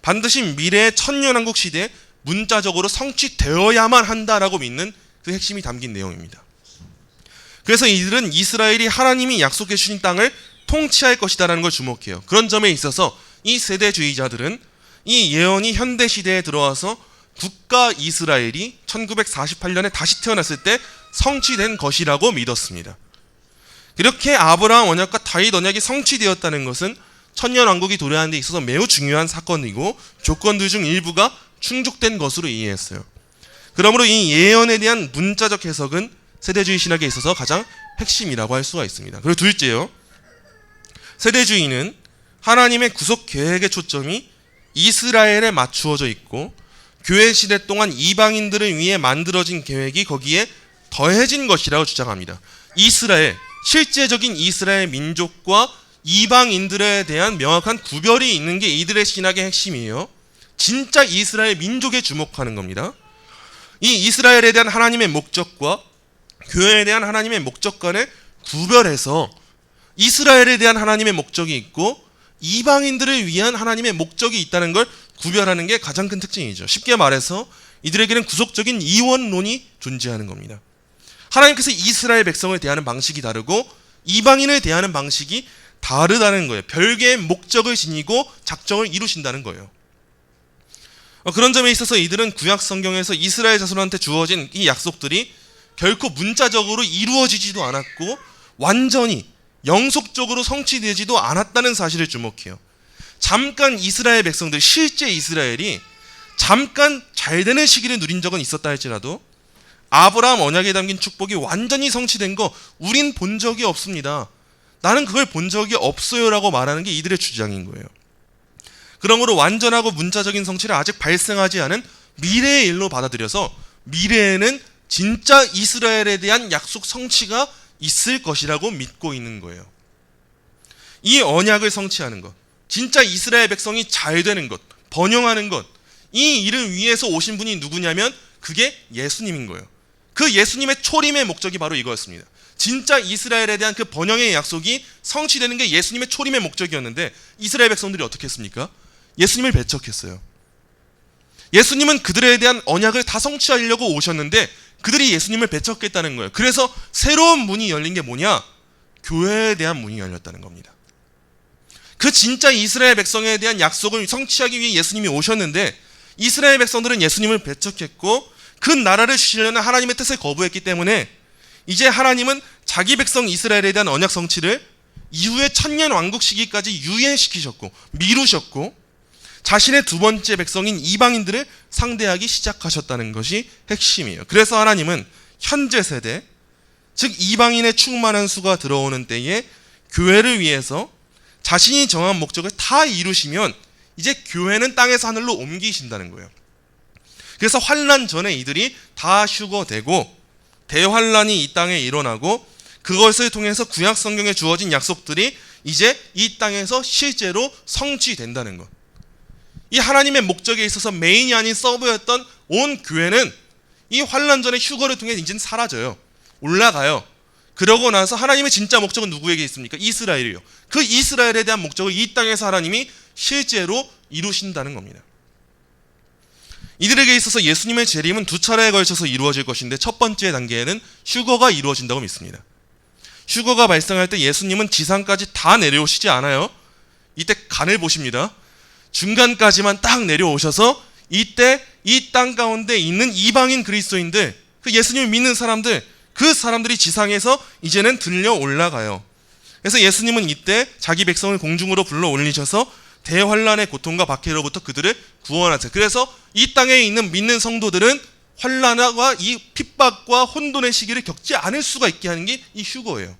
반드시 미래의 천년왕국 시대에 문자적으로 성취되어야만 한다라고 믿는 그 핵심이 담긴 내용입니다. 그래서 이들은 이스라엘이 하나님이 약속해 주신 땅을 통치할 것이다라는 걸 주목해요. 그런 점에 있어서 이 세대주의자들은 이 예언이 현대 시대에 들어와서 국가 이스라엘이 1948년에 다시 태어났을 때 성취된 것이라고 믿었습니다. 이렇게 아브라함 언약과 다윗 언약이 성취되었다는 것은 천년 왕국이 도래하는 데 있어서 매우 중요한 사건이고 조건들 중 일부가 충족된 것으로 이해했어요. 그러므로 이 예언에 대한 문자적 해석은 세대주의 신학에 있어서 가장 핵심이라고 할 수가 있습니다. 그리고 둘째요, 세대주의는 하나님의 구속 계획의 초점이 이스라엘에 맞추어져 있고 교회 시대 동안 이방인들을 위해 만들어진 계획이 거기에 더해진 것이라고 주장합니다. 이스라엘, 실제적인 이스라엘 민족과 이방인들에 대한 명확한 구별이 있는 게 이들의 신학의 핵심이에요. 진짜 이스라엘 민족에 주목하는 겁니다. 이 이스라엘에 대한 하나님의 목적과 교회에 대한 하나님의 목적 간에 구별해서 이스라엘에 대한 하나님의 목적이 있고 이방인들을 위한 하나님의 목적이 있다는 걸 구별하는 게 가장 큰 특징이죠. 쉽게 말해서 이들에게는 구속적인 이원론이 존재하는 겁니다. 하나님께서 이스라엘 백성을 대하는 방식이 다르고 이방인을 대하는 방식이 다르다는 거예요. 별개의 목적을 지니고 작정을 이루신다는 거예요. 그런 점에 있어서 이들은 구약 성경에서 이스라엘 자손한테 주어진 이 약속들이 결코 문자적으로 이루어지지도 않았고 완전히 영속적으로 성취되지도 않았다는 사실을 주목해요. 잠깐 이스라엘 백성들, 실제 이스라엘이 잠깐 잘 되는 시기를 누린 적은 있었다 할지라도 아브라함 언약에 담긴 축복이 완전히 성취된 거 우린 본 적이 없습니다. 나는 그걸 본 적이 없어요라고 말하는 게 이들의 주장인 거예요. 그러므로 완전하고 문자적인 성취를 아직 발생하지 않은 미래의 일로 받아들여서 미래에는 진짜 이스라엘에 대한 약속 성취가 있을 것이라고 믿고 있는 거예요. 이 언약을 성취하는 것, 진짜 이스라엘 백성이 잘 되는 것, 번영하는 것, 이 일을 위해서 오신 분이 누구냐면 그게 예수님인 거예요. 그 예수님의 초림의 목적이 바로 이거였습니다. 진짜 이스라엘에 대한 그 번영의 약속이 성취되는 게 예수님의 초림의 목적이었는데 이스라엘 백성들이 어떻게 했습니까? 예수님을 배척했어요. 예수님은 그들에 대한 언약을 다 성취하려고 오셨는데 그들이 예수님을 배척했다는 거예요. 그래서 새로운 문이 열린 게 뭐냐? 교회에 대한 문이 열렸다는 겁니다. 그 진짜 이스라엘 백성에 대한 약속을 성취하기 위해 예수님이 오셨는데 이스라엘 백성들은 예수님을 배척했고 그 나라를 주시려는 하나님의 뜻을 거부했기 때문에 이제 하나님은 자기 백성 이스라엘에 대한 언약 성취를 이후에 천년 왕국 시기까지 유예시키셨고 미루셨고 자신의 두 번째 백성인 이방인들을 상대하기 시작하셨다는 것이 핵심이에요. 그래서 하나님은 현재 세대, 즉 이방인의 충만한 수가 들어오는 때에 교회를 위해서 자신이 정한 목적을 다 이루시면 이제 교회는 땅에서 하늘로 옮기신다는 거예요. 그래서 환난 전에 이들이 다 휴거되고 대환란이 이 땅에 일어나고 그것을 통해서 구약 성경에 주어진 약속들이 이제 이 땅에서 실제로 성취된다는 것. 이 하나님의 목적에 있어서 메인이 아닌 서브였던 온 교회는 이 환난 전의 휴거를 통해 이제는 사라져요. 올라가요. 그러고 나서 하나님의 진짜 목적은 누구에게 있습니까? 이스라엘이요. 그 이스라엘에 대한 목적을 이 땅에서 하나님이 실제로 이루신다는 겁니다. 이들에게 있어서 예수님의 재림은 두 차례에 걸쳐서 이루어질 것인데 첫 번째 단계에는 휴거가 이루어진다고 믿습니다. 휴거가 발생할 때 예수님은 지상까지 다 내려오시지 않아요. 이때 간을 보십니다. 중간까지만 딱 내려오셔서 이때 이 땅 가운데 있는 이방인 그리스도인들, 그 예수님을 믿는 사람들, 그 사람들이 지상에서 이제는 들려 올라가요. 그래서 예수님은 이때 자기 백성을 공중으로 불러 올리셔서 대환란의 고통과 박해로부터 그들을 구원하세요. 그래서 이 땅에 있는 믿는 성도들은 환란과 이 핍박과 혼돈의 시기를 겪지 않을 수가 있게 하는 게 이 휴거예요.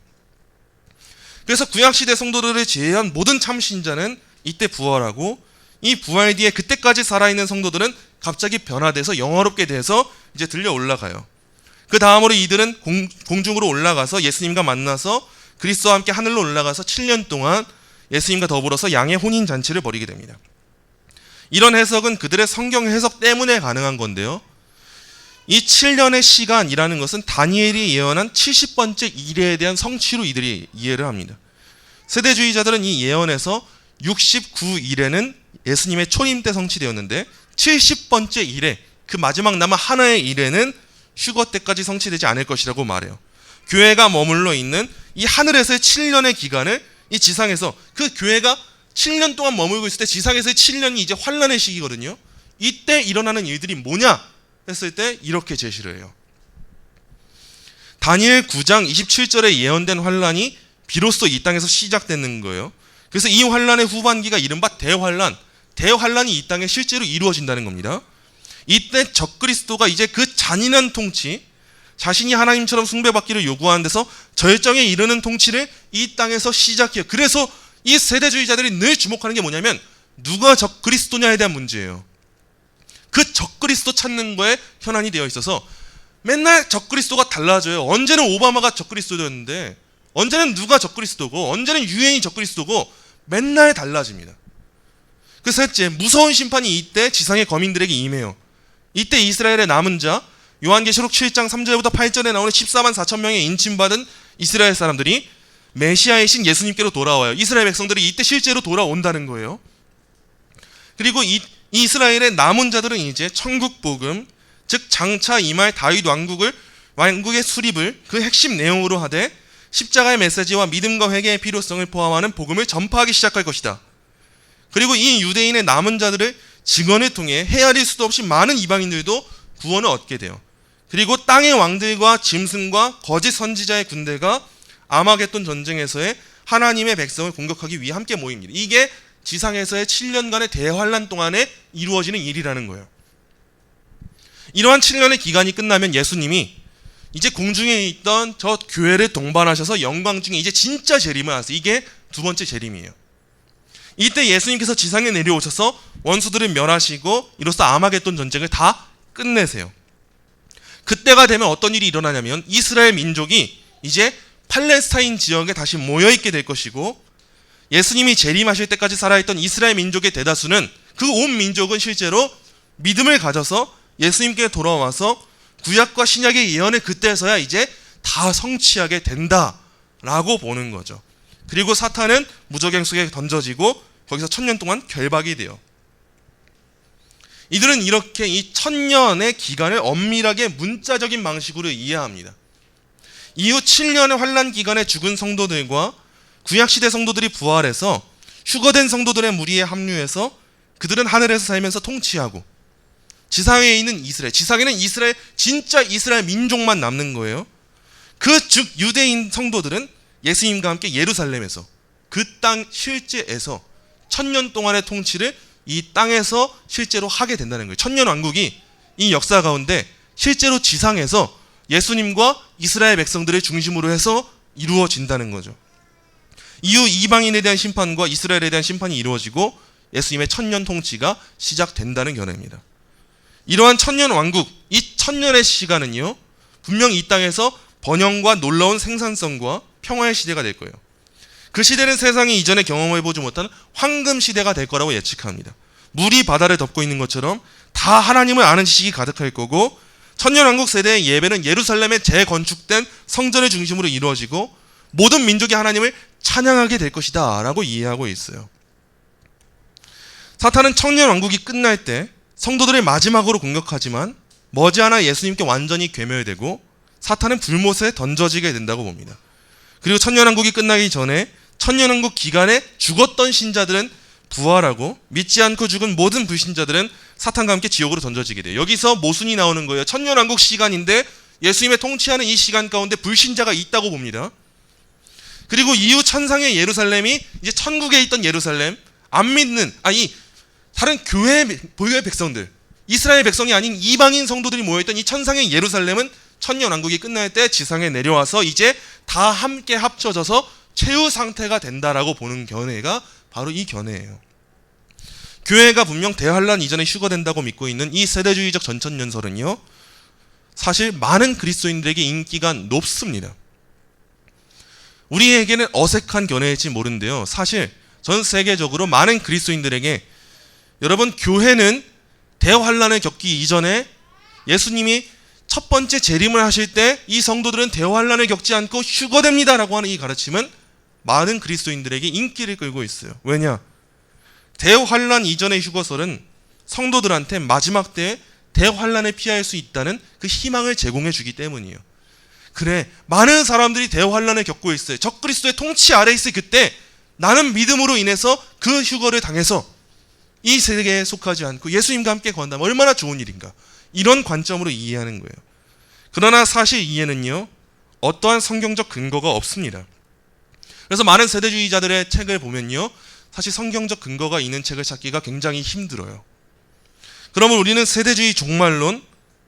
그래서 구약시대 성도들을 제외한 모든 참신자는 이때 부활하고 이 부활 뒤에 그때까지 살아있는 성도들은 갑자기 변화돼서 영화롭게 돼서 이제 들려 올라가요. 그 다음으로 이들은 공중으로 올라가서 예수님과 만나서 그리스도와 함께 하늘로 올라가서 7년 동안 예수님과 더불어서 양의 혼인잔치를 벌이게 됩니다. 이런 해석은 그들의 성경 해석 때문에 가능한 건데요. 이 7년의 시간이라는 것은 다니엘이 예언한 70번째 이래에 대한 성취로 이들이 이해를 합니다. 세대주의자들은 이 예언에서 69이래는 예수님의 초림 때 성취되었는데 70번째 이래, 그 마지막 남은 하나의 이래는 휴거 때까지 성취되지 않을 것이라고 말해요. 교회가 머물러 있는 이 하늘에서의 7년의 기간을 이 지상에서, 그 교회가 7년 동안 머물고 있을 때 지상에서의 7년이 이제 환란의 시기거든요. 이때 일어나는 일들이 뭐냐 했을 때 이렇게 제시를 해요. 다니엘 9장 27절에 예언된 환란이 비로소 이 땅에서 시작되는 거예요. 그래서 이 환란의 후반기가 이른바 대환란, 대환란이 이 땅에 실제로 이루어진다는 겁니다. 이때 적그리스도가 이제 그 잔인한 통치, 자신이 하나님처럼 숭배받기를 요구하는 데서 절정에 이르는 통치를 이 땅에서 시작해요. 그래서 이 세대주의자들이 늘 주목하는 게 뭐냐면 누가 적그리스도냐에 대한 문제예요. 그 적그리스도 찾는 거에 현안이 되어 있어서 맨날 적그리스도가 달라져요. 언제는 오바마가 적그리스도였는데 언제는 누가 적그리스도고 언제는 유엔이 적그리스도고 맨날 달라집니다. 그 셋째, 무서운 심판이 이때 지상의 거민들에게 임해요. 이때 이스라엘의 남은 자, 요한계시록 7장 3절부터 8절에 나오는 14만 4천 명의 인침받은 이스라엘 사람들이 메시아이신 예수님께로 돌아와요. 이스라엘 백성들이 이때 실제로 돌아온다는 거예요. 그리고 이 이스라엘의 남은 자들은 이제 천국 복음, 즉 장차 임할 다윗 왕국의 수립을 그 핵심 내용으로 하되 십자가의 메시지와 믿음과 회개의 필요성을 포함하는 복음을 전파하기 시작할 것이다. 그리고 이 유대인의 남은 자들의 증언을 통해 헤아릴 수도 없이 많은 이방인들도 구원을 얻게 돼요. 그리고 땅의 왕들과 짐승과 거짓 선지자의 군대가 아마겟돈 전쟁에서의 하나님의 백성을 공격하기 위해 함께 모입니다. 이게 지상에서의 7년간의 대환란 동안에 이루어지는 일이라는 거예요. 이러한 7년의 기간이 끝나면 예수님이 이제 공중에 있던 저 교회를 동반하셔서 영광 중에 이제 진짜 재림을 하세요. 이게 두 번째 재림이에요. 이때 예수님께서 지상에 내려오셔서 원수들을 멸하시고 이로써 아마겟돈 전쟁을 다 끝내세요. 그때가 되면 어떤 일이 일어나냐면 이스라엘 민족이 이제 팔레스타인 지역에 다시 모여있게 될 것이고, 예수님이 재림하실 때까지 살아있던 이스라엘 민족의 대다수는, 그 온 민족은 실제로 믿음을 가져서 예수님께 돌아와서 구약과 신약의 예언을 그때서야 이제 다 성취하게 된다라고 보는 거죠. 그리고 사탄은 무저갱 속에 던져지고 거기서 1000년 동안 결박이 돼요. 이들은 이렇게 이 1000년의 기간을 엄밀하게 문자적인 방식으로 이해합니다. 이후 7년의 환란 기간에 죽은 성도들과 구약시대 성도들이 부활해서 휴거된 성도들의 무리에 합류해서 그들은 하늘에서 살면서 통치하고, 지상에 있는 이스라엘, 지상에는 이스라엘, 진짜 이스라엘 민족만 남는 거예요. 즉 유대인 성도들은 예수님과 함께 예루살렘에서, 그 땅 실제에서 1000년 동안의 통치를 이 땅에서 실제로 하게 된다는 거예요. 1000년 왕국이 이 역사 가운데 실제로 지상에서 예수님과 이스라엘 백성들을 중심으로 해서 이루어진다는 거죠. 이후 이방인에 대한 심판과 이스라엘에 대한 심판이 이루어지고 예수님의 1000년 통치가 시작된다는 견해입니다. 이러한 1000년 왕국, 이 1000년의 시간은요, 분명 이 땅에서 번영과 놀라운 생산성과 평화의 시대가 될 거예요. 그 시대는 세상이 이전에 경험해보지 못한 황금 시대가 될 거라고 예측합니다. 물이 바다를 덮고 있는 것처럼 다 하나님을 아는 지식이 가득할 거고, 천년왕국 세대의 예배는 예루살렘에 재건축된 성전을 중심으로 이루어지고 모든 민족이 하나님을 찬양하게 될 것이다 라고 이해하고 있어요. 사탄은 천년왕국이 끝날 때 성도들을 마지막으로 공격하지만 머지않아 예수님께 완전히 괴멸되고 사탄은 불못에 던져지게 된다고 봅니다. 그리고 천년왕국이 끝나기 전에 천년왕국 기간에 죽었던 신자들은 부활하고 믿지 않고 죽은 모든 불신자들은 사탄과 함께 지옥으로 던져지게 돼요. 여기서 모순이 나오는 거예요. 천년왕국 시간인데 예수님의 통치하는 이 시간 가운데 불신자가 있다고 봅니다. 그리고 이후 천상의 예루살렘이 이제 천국에 있던 예루살렘, 안 믿는, 다른 교회의 백성들, 이스라엘 백성이 아닌 이방인 성도들이 모여있던 이 천상의 예루살렘은 천년왕국이 끝날 때 지상에 내려와서 이제 다 함께 합쳐져서 최후 상태가 된다라고 보는 견해가 바로 이 견해예요. 교회가 분명 대환란 이전에 휴거된다고 믿고 있는 이 세대주의적 전천년설은요, 사실 많은 그리스도인들에게 인기가 높습니다. 우리에게는 어색한 견해일지 모르는데요, 사실 전 세계적으로 많은 그리스도인들에게 여러분, 교회는 대환란을 겪기 이전에 예수님이 첫 번째 재림을 하실 때 이 성도들은 대환란을 겪지 않고 휴거됩니다라고 하는 이 가르침은 많은 그리스도인들에게 인기를 끌고 있어요. 왜냐? 대환란 이전의 휴거설은 성도들한테 마지막 때에 대환란을 피할 수 있다는 그 희망을 제공해 주기 때문이에요. 그래, 많은 사람들이 대환란을 겪고 있어요. 적그리스도의 통치 아래 있을 그때 나는 믿음으로 인해서 그 휴거를 당해서 이 세계에 속하지 않고 예수님과 함께 건다면 얼마나 좋은 일인가, 이런 관점으로 이해하는 거예요. 그러나 사실 이해는요, 어떠한 성경적 근거가 없습니다. 그래서 많은 세대주의자들의 책을 보면요, 사실 성경적 근거가 있는 책을 찾기가 굉장히 힘들어요. 그러면 우리는 세대주의 종말론,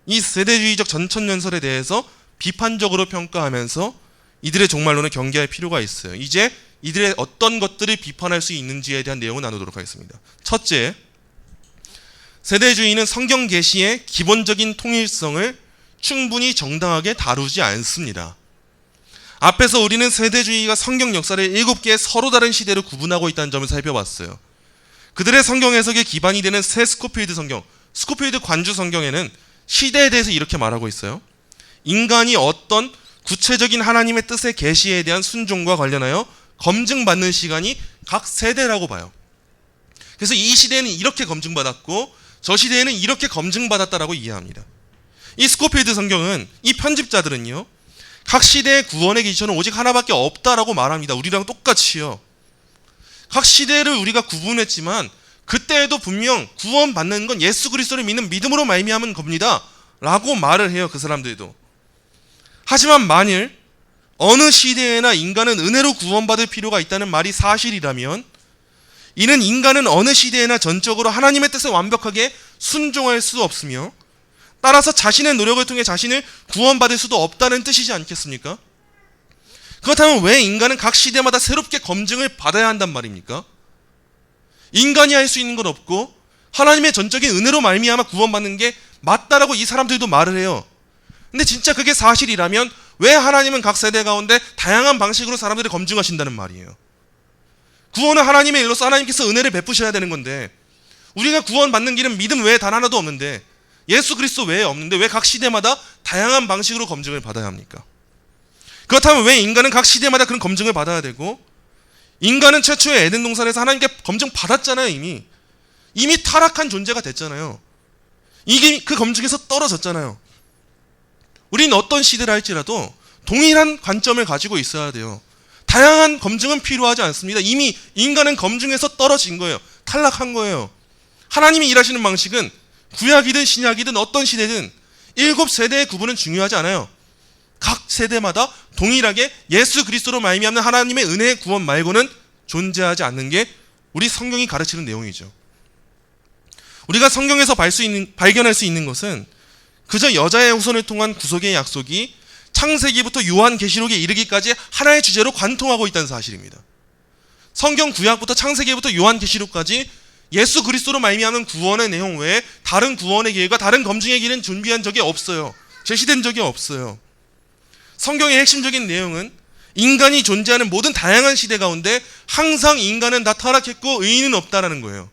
이 세대주의적 전천년설에 대해서 비판적으로 평가하면서 이들의 종말론을 경계할 필요가 있어요. 이제 이들의 어떤 것들을 비판할 수 있는지에 대한 내용을 나누도록 하겠습니다. 첫째, 세대주의는 성경 계시의 기본적인 통일성을 충분히 정당하게 다루지 않습니다. 앞에서 우리는 세대주의가 성경 역사를 7개의 서로 다른 시대로 구분하고 있다는 점을 살펴봤어요. 그들의 성경 해석의 기반이 되는 새 스코필드 성경, 스코필드 관주 성경에는 시대에 대해서 이렇게 말하고 있어요. 인간이 어떤 구체적인 하나님의 뜻의 계시에 대한 순종과 관련하여 검증받는 시간이 각 세대라고 봐요. 그래서 이 시대에는 이렇게 검증받았고 저 시대에는 이렇게 검증받았다라고 이해합니다. 이 스코필드 성경은, 이 편집자들은요, 각 시대의 구원의 기초는 오직 하나밖에 없다라고 말합니다. 우리랑 똑같이요. 각 시대를 우리가 구분했지만 그때에도 분명 구원받는 건 예수 그리스도를 믿는 믿음으로 말미암은 겁니다 라고 말을 해요. 그 사람들도. 하지만 만일 어느 시대에나 인간은 은혜로 구원받을 필요가 있다는 말이 사실이라면 이는 인간은 어느 시대에나 전적으로 하나님의 뜻에 완벽하게 순종할 수 없으며 따라서 자신의 노력을 통해 자신을 구원받을 수도 없다는 뜻이지 않겠습니까? 그렇다면 왜 인간은 각 시대마다 새롭게 검증을 받아야 한단 말입니까? 인간이 할 수 있는 건 없고 하나님의 전적인 은혜로 말미암아 구원받는 게 맞다라고 이 사람들도 말을 해요. 근데 진짜 그게 사실이라면 왜 하나님은 각 세대 가운데 다양한 방식으로 사람들을 검증하신다는 말이에요? 구원은 하나님의 일로서 하나님께서 은혜를 베푸셔야 되는 건데 우리가 구원받는 길은 믿음 외에 단 하나도 없는데 예수 그리스도 외에 없는데 왜 각 시대마다 다양한 방식으로 검증을 받아야 합니까? 그렇다면 왜 인간은 각 시대마다 그런 검증을 받아야 되고 인간은 최초의 에덴 동산에서 하나님께 검증 받았잖아요. 이미 타락한 존재가 됐잖아요. 이게 그 검증에서 떨어졌잖아요. 우리는 어떤 시대를 할지라도 동일한 관점을 가지고 있어야 돼요. 다양한 검증은 필요하지 않습니다. 이미 인간은 검증에서 떨어진 거예요. 탈락한 거예요. 하나님이 일하시는 방식은 구약이든 신약이든 어떤 시대든 7세대의 구분은 중요하지 않아요. 각 세대마다 동일하게 예수 그리스도로 말미암는 하나님의 은혜의 구원 말고는 존재하지 않는 게 우리 성경이 가르치는 내용이죠. 우리가 성경에서 발견할 수 있는 것은 그저 여자의 후손을 통한 구속의 약속이 창세기부터 요한계시록에 이르기까지 하나의 주제로 관통하고 있다는 사실입니다. 성경 구약부터 창세기부터 요한계시록까지 예수 그리스도로 말미암는 구원의 내용 외에 다른 구원의 계획과 다른 검증의 길은 준비한 적이 없어요. 제시된 적이 없어요. 성경의 핵심적인 내용은 인간이 존재하는 모든 다양한 시대 가운데 항상 인간은 다 타락했고 의인은 없다라는 거예요.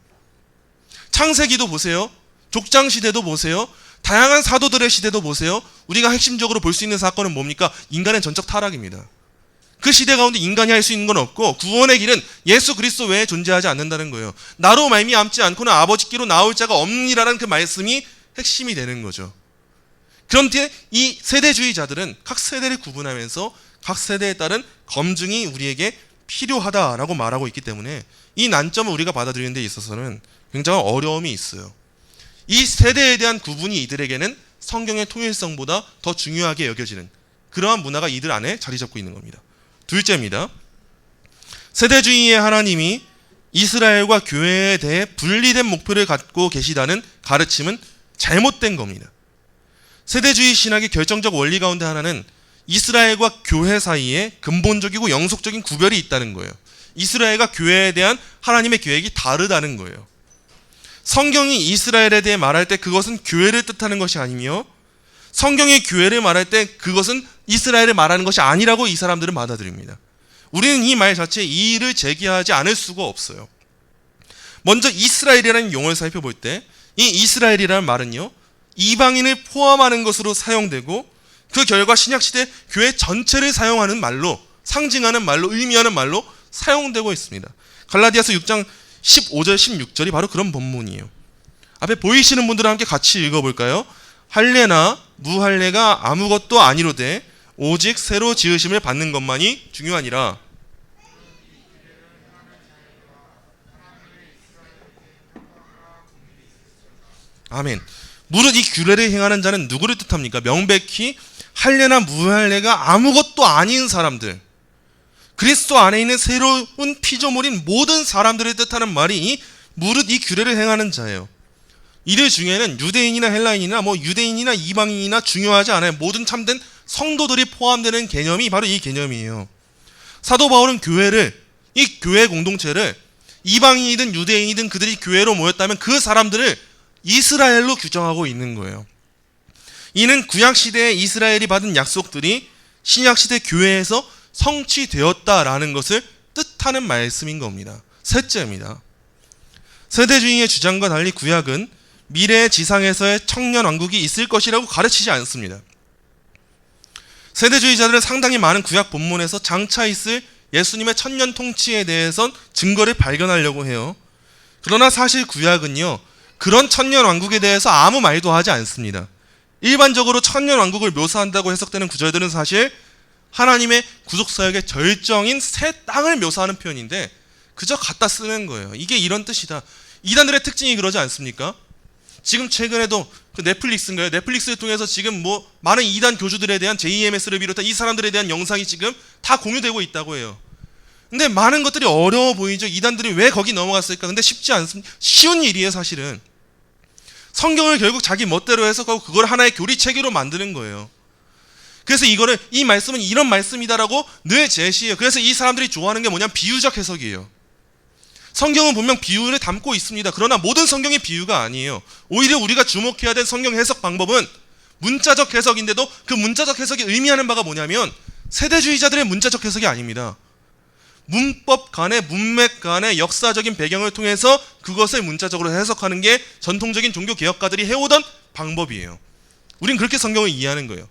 창세기도 보세요. 족장시대도 보세요. 다양한 사도들의 시대도 보세요. 우리가 핵심적으로 볼 수 있는 사건은 뭡니까? 인간의 전적 타락입니다. 그 시대 가운데 인간이 할 수 있는 건 없고 구원의 길은 예수 그리스도 외에 존재하지 않는다는 거예요. 나로 말미암지 않고는 아버지께로 나올 자가 없느니라는 그 말씀이 핵심이 되는 거죠. 그런데 이 세대주의자들은 각 세대를 구분하면서 각 세대에 따른 검증이 우리에게 필요하다라고 말하고 있기 때문에 이 난점을 우리가 받아들이는 데 있어서는 굉장한 어려움이 있어요. 이 세대에 대한 구분이 이들에게는 성경의 통일성보다 더 중요하게 여겨지는 그러한 문화가 이들 안에 자리 잡고 있는 겁니다. 둘째입니다. 세대주의의 하나님이 이스라엘과 교회에 대해 분리된 목표를 갖고 계시다는 가르침은 잘못된 겁니다. 세대주의 신학의 결정적 원리 가운데 하나는 이스라엘과 교회 사이에 근본적이고 영속적인 구별이 있다는 거예요. 이스라엘과 교회에 대한 하나님의 계획이 다르다는 거예요. 성경이 이스라엘에 대해 말할 때 그것은 교회를 뜻하는 것이 아니며 성경이 교회를 말할 때 그것은 이스라엘을 말하는 것이 아니라고 이 사람들은 받아들입니다. 우리는 이 말 자체에 이의를 제기하지 않을 수가 없어요. 먼저 이스라엘이라는 용어를 살펴볼 때 이 이스라엘이라는 말은요, 이방인을 포함하는 것으로 사용되고 그 결과 신약시대 교회 전체를 사용하는 말로, 상징하는 말로, 의미하는 말로 사용되고 있습니다. 갈라디아서 6장 15절 16절이 바로 그런 본문이에요. 앞에 보이시는 분들과 함께 같이 읽어볼까요? 할례나 무할례가 아무것도 아니로되 오직 새로 지으심을 받는 것만이 중요하니라. 아멘. 무릇 이 규례를 행하는 자는 누구를 뜻합니까? 명백히 할례나 무할례가 아무것도 아닌 사람들, 그리스도 안에 있는 새로운 피조물인 모든 사람들을 뜻하는 말이 무릇 이 규례를 행하는 자예요. 이들 중에는 유대인이나 헬라인이나 유대인이나 이방인이나 중요하지 않아요. 모든 참된 성도들이 포함되는 개념이 바로 이 개념이에요. 사도 바울은 이 교회 공동체를 이방인이든 유대인이든 그들이 교회로 모였다면 그 사람들을 이스라엘로 규정하고 있는 거예요. 이는 구약시대에 이스라엘이 받은 약속들이 신약시대 교회에서 성취되었다라는 것을 뜻하는 말씀인 겁니다. 셋째입니다. 세대주의의 주장과 달리 구약은 미래의 지상에서의 청년 왕국이 있을 것이라고 가르치지 않습니다. 세대주의자들은 상당히 많은 구약 본문에서 장차 있을 예수님의 천년 통치에 대해선 증거를 발견하려고 해요. 그러나 사실 구약은요, 그런 천년 왕국에 대해서 아무 말도 하지 않습니다. 일반적으로 천년 왕국을 묘사한다고 해석되는 구절들은 사실 하나님의 구속사역의 절정인 새 땅을 묘사하는 표현인데 그저 갖다 쓰는 거예요. 이게 이런 뜻이다. 이단들의 특징이 그러지 않습니까? 지금 최근에도 그 넷플릭스인가요? 넷플릭스를 통해서 지금 뭐 많은 이단 교주들에 대한 JMS를 비롯한 이 사람들에 대한 영상이 지금 다 공유되고 있다고 해요. 근데 많은 것들이 어려워 보이죠. 이단들이 왜 거기 넘어갔을까? 근데 쉽지 않습니다. 쉬운 일이에요, 사실은. 성경을 결국 자기 멋대로 해석하고 그걸 하나의 교리 체계로 만드는 거예요. 그래서 이 말씀은 이런 말씀이다라고 늘 제시해요. 그래서 이 사람들이 좋아하는 게 뭐냐면 비유적 해석이에요. 성경은 분명 비유를 담고 있습니다. 그러나 모든 성경이 비유가 아니에요. 오히려 우리가 주목해야 될 성경 해석 방법은 문자적 해석인데도 그 문자적 해석이 의미하는 바가 뭐냐면 세대주의자들의 문자적 해석이 아닙니다. 문법 간의 문맥 간의 역사적인 배경을 통해서 그것을 문자적으로 해석하는 게 전통적인 종교개혁가들이 해오던 방법이에요. 우린 그렇게 성경을 이해하는 거예요.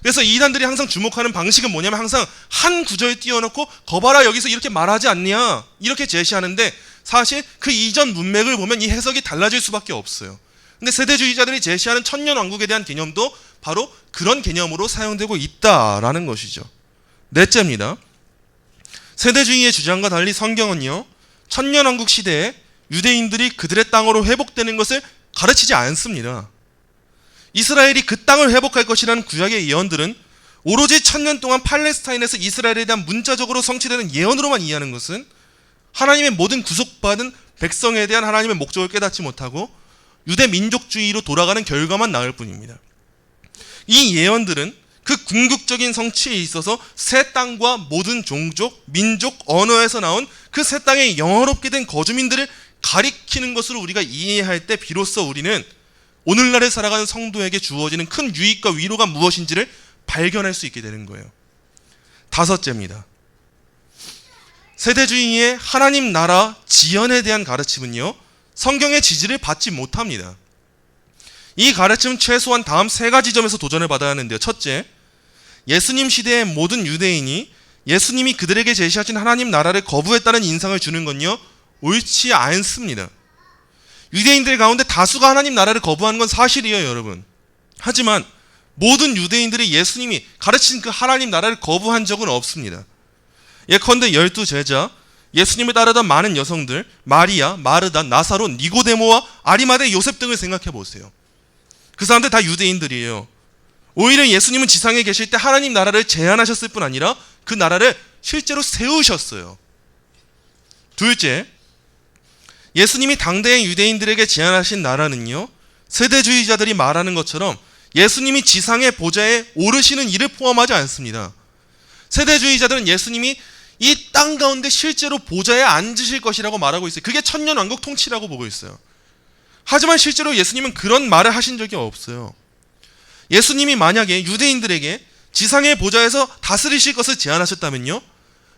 그래서 이단들이 항상 주목하는 방식은 뭐냐면 항상 한 구절 띄워놓고 거봐라 여기서 이렇게 말하지 않냐 이렇게 제시하는데 사실 그 이전 문맥을 보면 이 해석이 달라질 수밖에 없어요. 근데 세대주의자들이 제시하는 천년왕국에 대한 개념도 바로 그런 개념으로 사용되고 있다라는 것이죠. 넷째입니다. 세대주의의 주장과 달리 성경은요, 천년왕국 시대에 유대인들이 그들의 땅으로 회복되는 것을 가르치지 않습니다. 이스라엘이 그 땅을 회복할 것이라는 구약의 예언들은 오로지 천년 동안 팔레스타인에서 이스라엘에 대한 문자적으로 성취되는 예언으로만 이해하는 것은 하나님의 모든 구속받은 백성에 대한 하나님의 목적을 깨닫지 못하고 유대 민족주의로 돌아가는 결과만 나올 뿐입니다. 이 예언들은 그 궁극적인 성취에 있어서 새 땅과 모든 종족, 민족, 언어에서 나온 그 새 땅에 영화롭게 된 거주민들을 가리키는 것으로 우리가 이해할 때 비로소 우리는 오늘날에 살아가는 성도에게 주어지는 큰 유익과 위로가 무엇인지를 발견할 수 있게 되는 거예요. 다섯째입니다. 세대주의의 하나님 나라 지연에 대한 가르침은요, 성경의 지지를 받지 못합니다. 이 가르침은 최소한 다음 세 가지 점에서 도전을 받아야 하는데요. 첫째, 예수님 시대의 모든 유대인이 예수님이 그들에게 제시하신 하나님 나라를 거부했다는 인상을 주는 건요, 옳지 않습니다. 유대인들 가운데 다수가 하나님 나라를 거부하는 건 사실이에요, 여러분. 하지만 모든 유대인들이 예수님이 가르친 그 하나님 나라를 거부한 적은 없습니다. 예컨대 12제자, 예수님을 따르던 많은 여성들, 마리아, 마르다, 나사로, 니고데모와 아리마대 요셉 등을 생각해 보세요. 그 사람들 다 유대인들이에요. 오히려 예수님은 지상에 계실 때 하나님 나라를 제안하셨을 뿐 아니라 그 나라를 실제로 세우셨어요. 둘째, 예수님이 당대의 유대인들에게 제안하신 나라는요, 세대주의자들이 말하는 것처럼 예수님이 지상의 보좌에 오르시는 일을 포함하지 않습니다. 세대주의자들은 예수님이 이 땅 가운데 실제로 보좌에 앉으실 것이라고 말하고 있어요. 그게 천년왕국 통치라고 보고 있어요. 하지만 실제로 예수님은 그런 말을 하신 적이 없어요. 예수님이 만약에 유대인들에게 지상의 보좌에서 다스리실 것을 제안하셨다면요,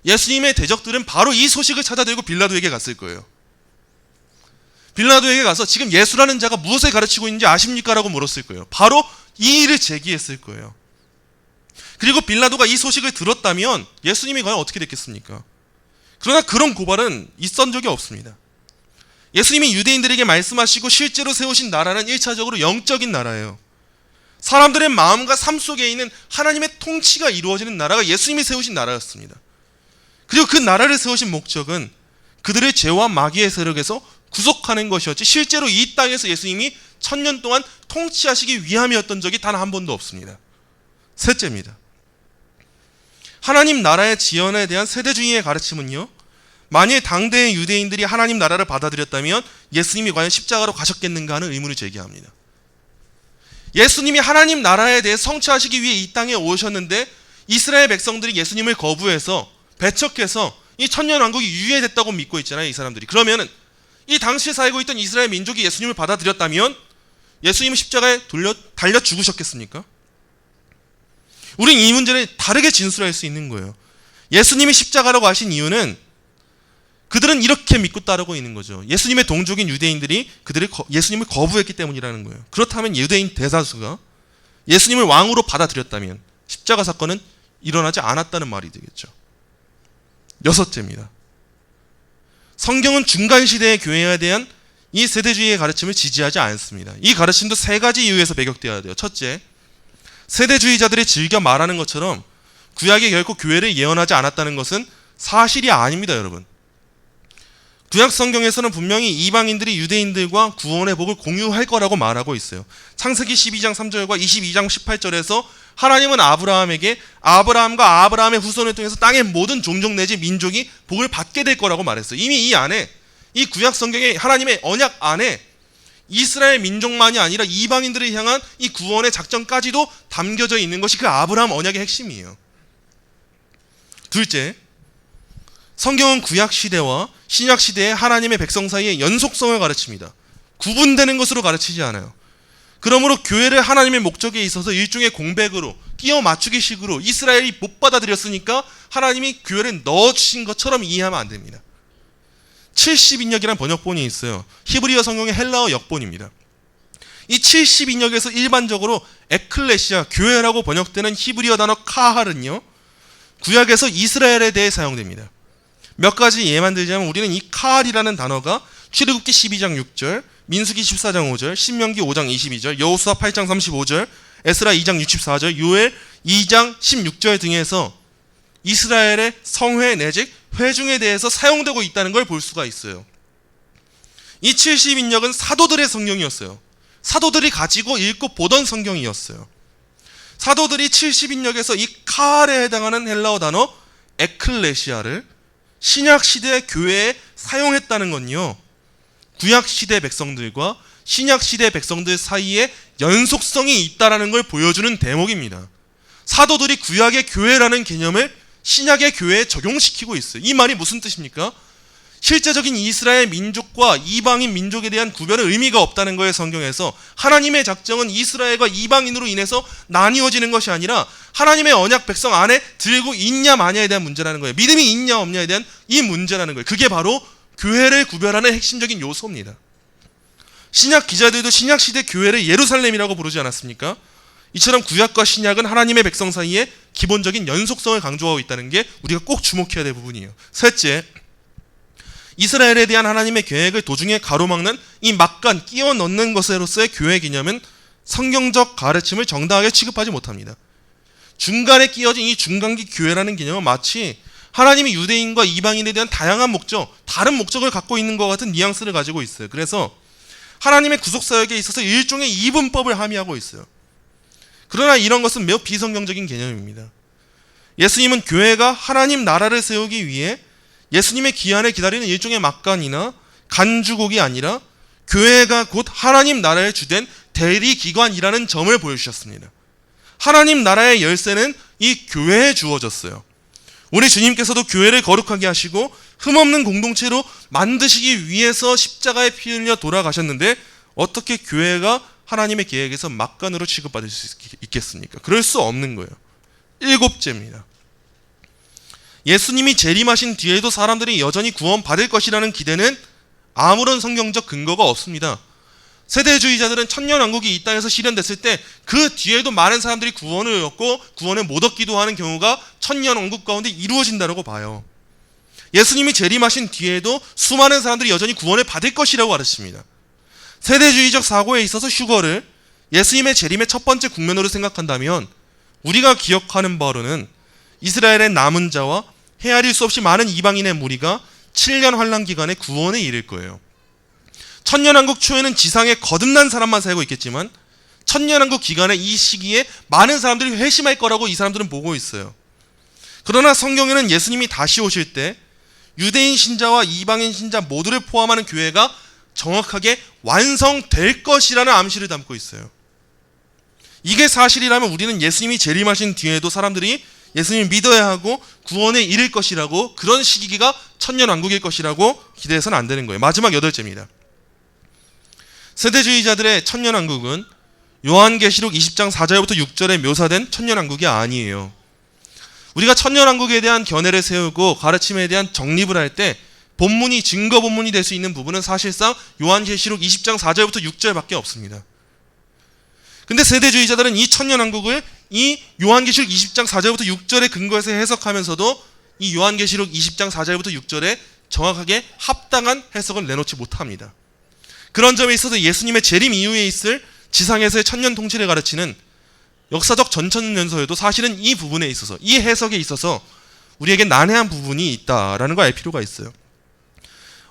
예수님의 대적들은 바로 이 소식을 찾아들고 빌라도에게 갔을 거예요. 빌라도에게 가서 지금 예수라는 자가 무엇을 가르치고 있는지 아십니까? 라고 물었을 거예요. 바로 이 일을 제기했을 거예요. 그리고 빌라도가 이 소식을 들었다면 예수님이 과연 어떻게 됐겠습니까? 그러나 그런 고발은 있었던 적이 없습니다. 예수님이 유대인들에게 말씀하시고 실제로 세우신 나라는 1차적으로 영적인 나라예요. 사람들의 마음과 삶 속에 있는 하나님의 통치가 이루어지는 나라가 예수님이 세우신 나라였습니다. 그리고 그 나라를 세우신 목적은 그들의 죄와 마귀의 세력에서 구속하는 것이었지 실제로 이 땅에서 예수님이 천년 동안 통치하시기 위함이었던 적이 단 한 번도 없습니다. 셋째입니다. 하나님 나라의 지연에 대한 세대주의의 가르침은요, 만일 당대의 유대인들이 하나님 나라를 받아들였다면 예수님이 과연 십자가로 가셨겠는가 하는 의문을 제기합니다. 예수님이 하나님 나라에 대해 성취하시기 위해 이 땅에 오셨는데 이스라엘 백성들이 예수님을 거부해서 배척해서 이 천년왕국이 유예됐다고 믿고 있잖아요, 이 사람들이. 그러면은 이 당시에 살고 있던 이스라엘 민족이 예수님을 받아들였다면 예수님은 십자가에 달려 죽으셨겠습니까? 우린 이 문제를 다르게 진술할 수 있는 거예요. 예수님이 십자가라고 하신 이유는 그들은 이렇게 믿고 따르고 있는 거죠. 예수님의 동족인 유대인들이 예수님을 거부했기 때문이라는 거예요. 그렇다면 유대인 대다수가 예수님을 왕으로 받아들였다면 십자가 사건은 일어나지 않았다는 말이 되겠죠. 여섯째입니다. 성경은 중간시대의 교회에 대한 이 세대주의의 가르침을 지지하지 않습니다. 이 가르침도 세 가지 이유에서 배격되어야 돼요. 첫째, 세대주의자들이 즐겨 말하는 것처럼 구약이 결코 교회를 예언하지 않았다는 것은 사실이 아닙니다, 여러분. 구약 성경에서는 분명히 이방인들이 유대인들과 구원의 복을 공유할 거라고 말하고 있어요. 창세기 12장 3절과 22장 18절에서 하나님은 아브라함에게 아브라함과 아브라함의 후손을 통해서 땅의 모든 종족 내지 민족이 복을 받게 될 거라고 말했어요. 이미 이 안에, 이 구약 성경의 하나님의 언약 안에 이스라엘 민족만이 아니라 이방인들을 향한 이 구원의 작전까지도 담겨져 있는 것이 그 아브라함 언약의 핵심이에요. 둘째, 성경은 구약 시대와 신약 시대의 하나님의 백성 사이의 연속성을 가르칩니다. 구분되는 것으로 가르치지 않아요. 그러므로 교회를 하나님의 목적에 있어서 일종의 공백으로 끼워 맞추기식으로 이스라엘이 못 받아들였으니까 하나님이 교회를 넣어주신 것처럼 이해하면 안 됩니다. 70인역이라는 번역본이 있어요. 히브리어 성경의 헬라어 역본입니다. 이 70인역에서 일반적으로 에클레시아, 교회라고 번역되는 히브리어 단어 카할은요, 구약에서 이스라엘에 대해 사용됩니다. 몇 가지 예만 들자면 우리는 이 카할이라는 단어가 출애굽기 12장 6절, 민수기 14장 5절, 신명기 5장 22절, 여호수아 8장 35절, 에스라 2장 64절, 요엘 2장 16절 등에서 이스라엘의 성회 내지 회중에 대해서 사용되고 있다는 걸 볼 수가 있어요. 이 70인역은 사도들의 성경이었어요. 사도들이 가지고 읽고 보던 성경이었어요. 사도들이 70인역에서 이 카할에 해당하는 헬라어 단어 에클레시아를 신약시대 교회에 사용했다는 건요, 구약시대 백성들과 신약시대 백성들 사이에 연속성이 있다는 걸 보여주는 대목입니다. 사도들이 구약의 교회라는 개념을 신약의 교회에 적용시키고 있어요. 이 말이 무슨 뜻입니까? 실제적인 이스라엘 민족과 이방인 민족에 대한 구별은 의미가 없다는 거예요. 성경에서 하나님의 작정은 이스라엘과 이방인으로 인해서 나뉘어지는 것이 아니라 하나님의 언약 백성 안에 들고 있냐 마냐에 대한 문제라는 거예요. 믿음이 있냐 없냐에 대한 이 문제라는 거예요. 그게 바로 교회를 구별하는 핵심적인 요소입니다. 신약 기자들도 신약시대 교회를 예루살렘이라고 부르지 않았습니까? 이처럼 구약과 신약은 하나님의 백성 사이에 기본적인 연속성을 강조하고 있다는 게 우리가 꼭 주목해야 될 부분이에요. 셋째, 이스라엘에 대한 하나님의 계획을 도중에 가로막는 이 막간 끼워 넣는 것으로서의 교회 개념은 성경적 가르침을 정당하게 취급하지 못합니다. 중간에 끼어진 이 중간기 교회라는 개념은 마치 하나님이 유대인과 이방인에 대한 다양한 목적, 다른 목적을 갖고 있는 것 같은 뉘앙스를 가지고 있어요. 그래서 하나님의 구속사역에 있어서 일종의 이분법을 함의하고 있어요. 그러나 이런 것은 매우 비성경적인 개념입니다. 예수님은 교회가 하나님 나라를 세우기 위해 예수님의 기한을 기다리는 일종의 막간이나 간주곡이 아니라 교회가 곧 하나님 나라의 주된 대리기관이라는 점을 보여주셨습니다. 하나님 나라의 열쇠는 이 교회에 주어졌어요. 우리 주님께서도 교회를 거룩하게 하시고 흠없는 공동체로 만드시기 위해서 십자가에 피 흘려 돌아가셨는데 어떻게 교회가 하나님의 계획에서 막간으로 취급받을 수 있겠습니까? 그럴 수 없는 거예요. 일곱째입니다. 예수님이 재림하신 뒤에도 사람들이 여전히 구원받을 것이라는 기대는 아무런 성경적 근거가 없습니다. 세대주의자들은 천년왕국이 이 땅에서 실현됐을 때 그 뒤에도 많은 사람들이 구원을 얻고 구원을 못 얻기도 하는 경우가 천년왕국 가운데 이루어진다고 봐요. 예수님이 재림하신 뒤에도 수많은 사람들이 여전히 구원을 받을 것이라고 가르칩니다. 세대주의적 사고에 있어서 휴거를 예수님의 재림의 첫 번째 국면으로 생각한다면 우리가 기억하는 바로는 이스라엘의 남은 자와 헤아릴 수 없이 많은 이방인의 무리가 7년 환란 기간에 구원에 이를 거예요. 천년왕국 초에는 지상에 거듭난 사람만 살고 있겠지만 천년왕국 기간에 이 시기에 많은 사람들이 회심할 거라고 이 사람들은 보고 있어요. 그러나 성경에는 예수님이 다시 오실 때 유대인 신자와 이방인 신자 모두를 포함하는 교회가 정확하게 완성될 것이라는 암시를 담고 있어요. 이게 사실이라면 우리는 예수님이 재림하신 뒤에도 사람들이 예수님을 믿어야 하고 구원에 이를 것이라고, 그런 시기가 천년왕국일 것이라고 기대해서는 안 되는 거예요. 마지막 여덟째입니다. 세대주의자들의 천년왕국은 요한계시록 20장 4절부터 6절에 묘사된 천년왕국이 아니에요. 우리가 천년왕국에 대한 견해를 세우고 가르침에 대한 정립을 할 때 본문이 증거 본문이 될 수 있는 부분은 사실상 요한계시록 20장 4절부터 6절밖에 없습니다. 근데 세대주의자들은 이 천년왕국을 이 요한계시록 20장 4절부터 6절에 근거해서 해석하면서도 이 요한계시록 20장 4절부터 6절에 정확하게 합당한 해석을 내놓지 못합니다. 그런 점에 있어서 예수님의 재림 이후에 있을 지상에서의 천년 통치를 가르치는 역사적 전천년서에도 사실은 이 부분에 있어서, 이 해석에 있어서 우리에게 난해한 부분이 있다라는 걸 알 필요가 있어요.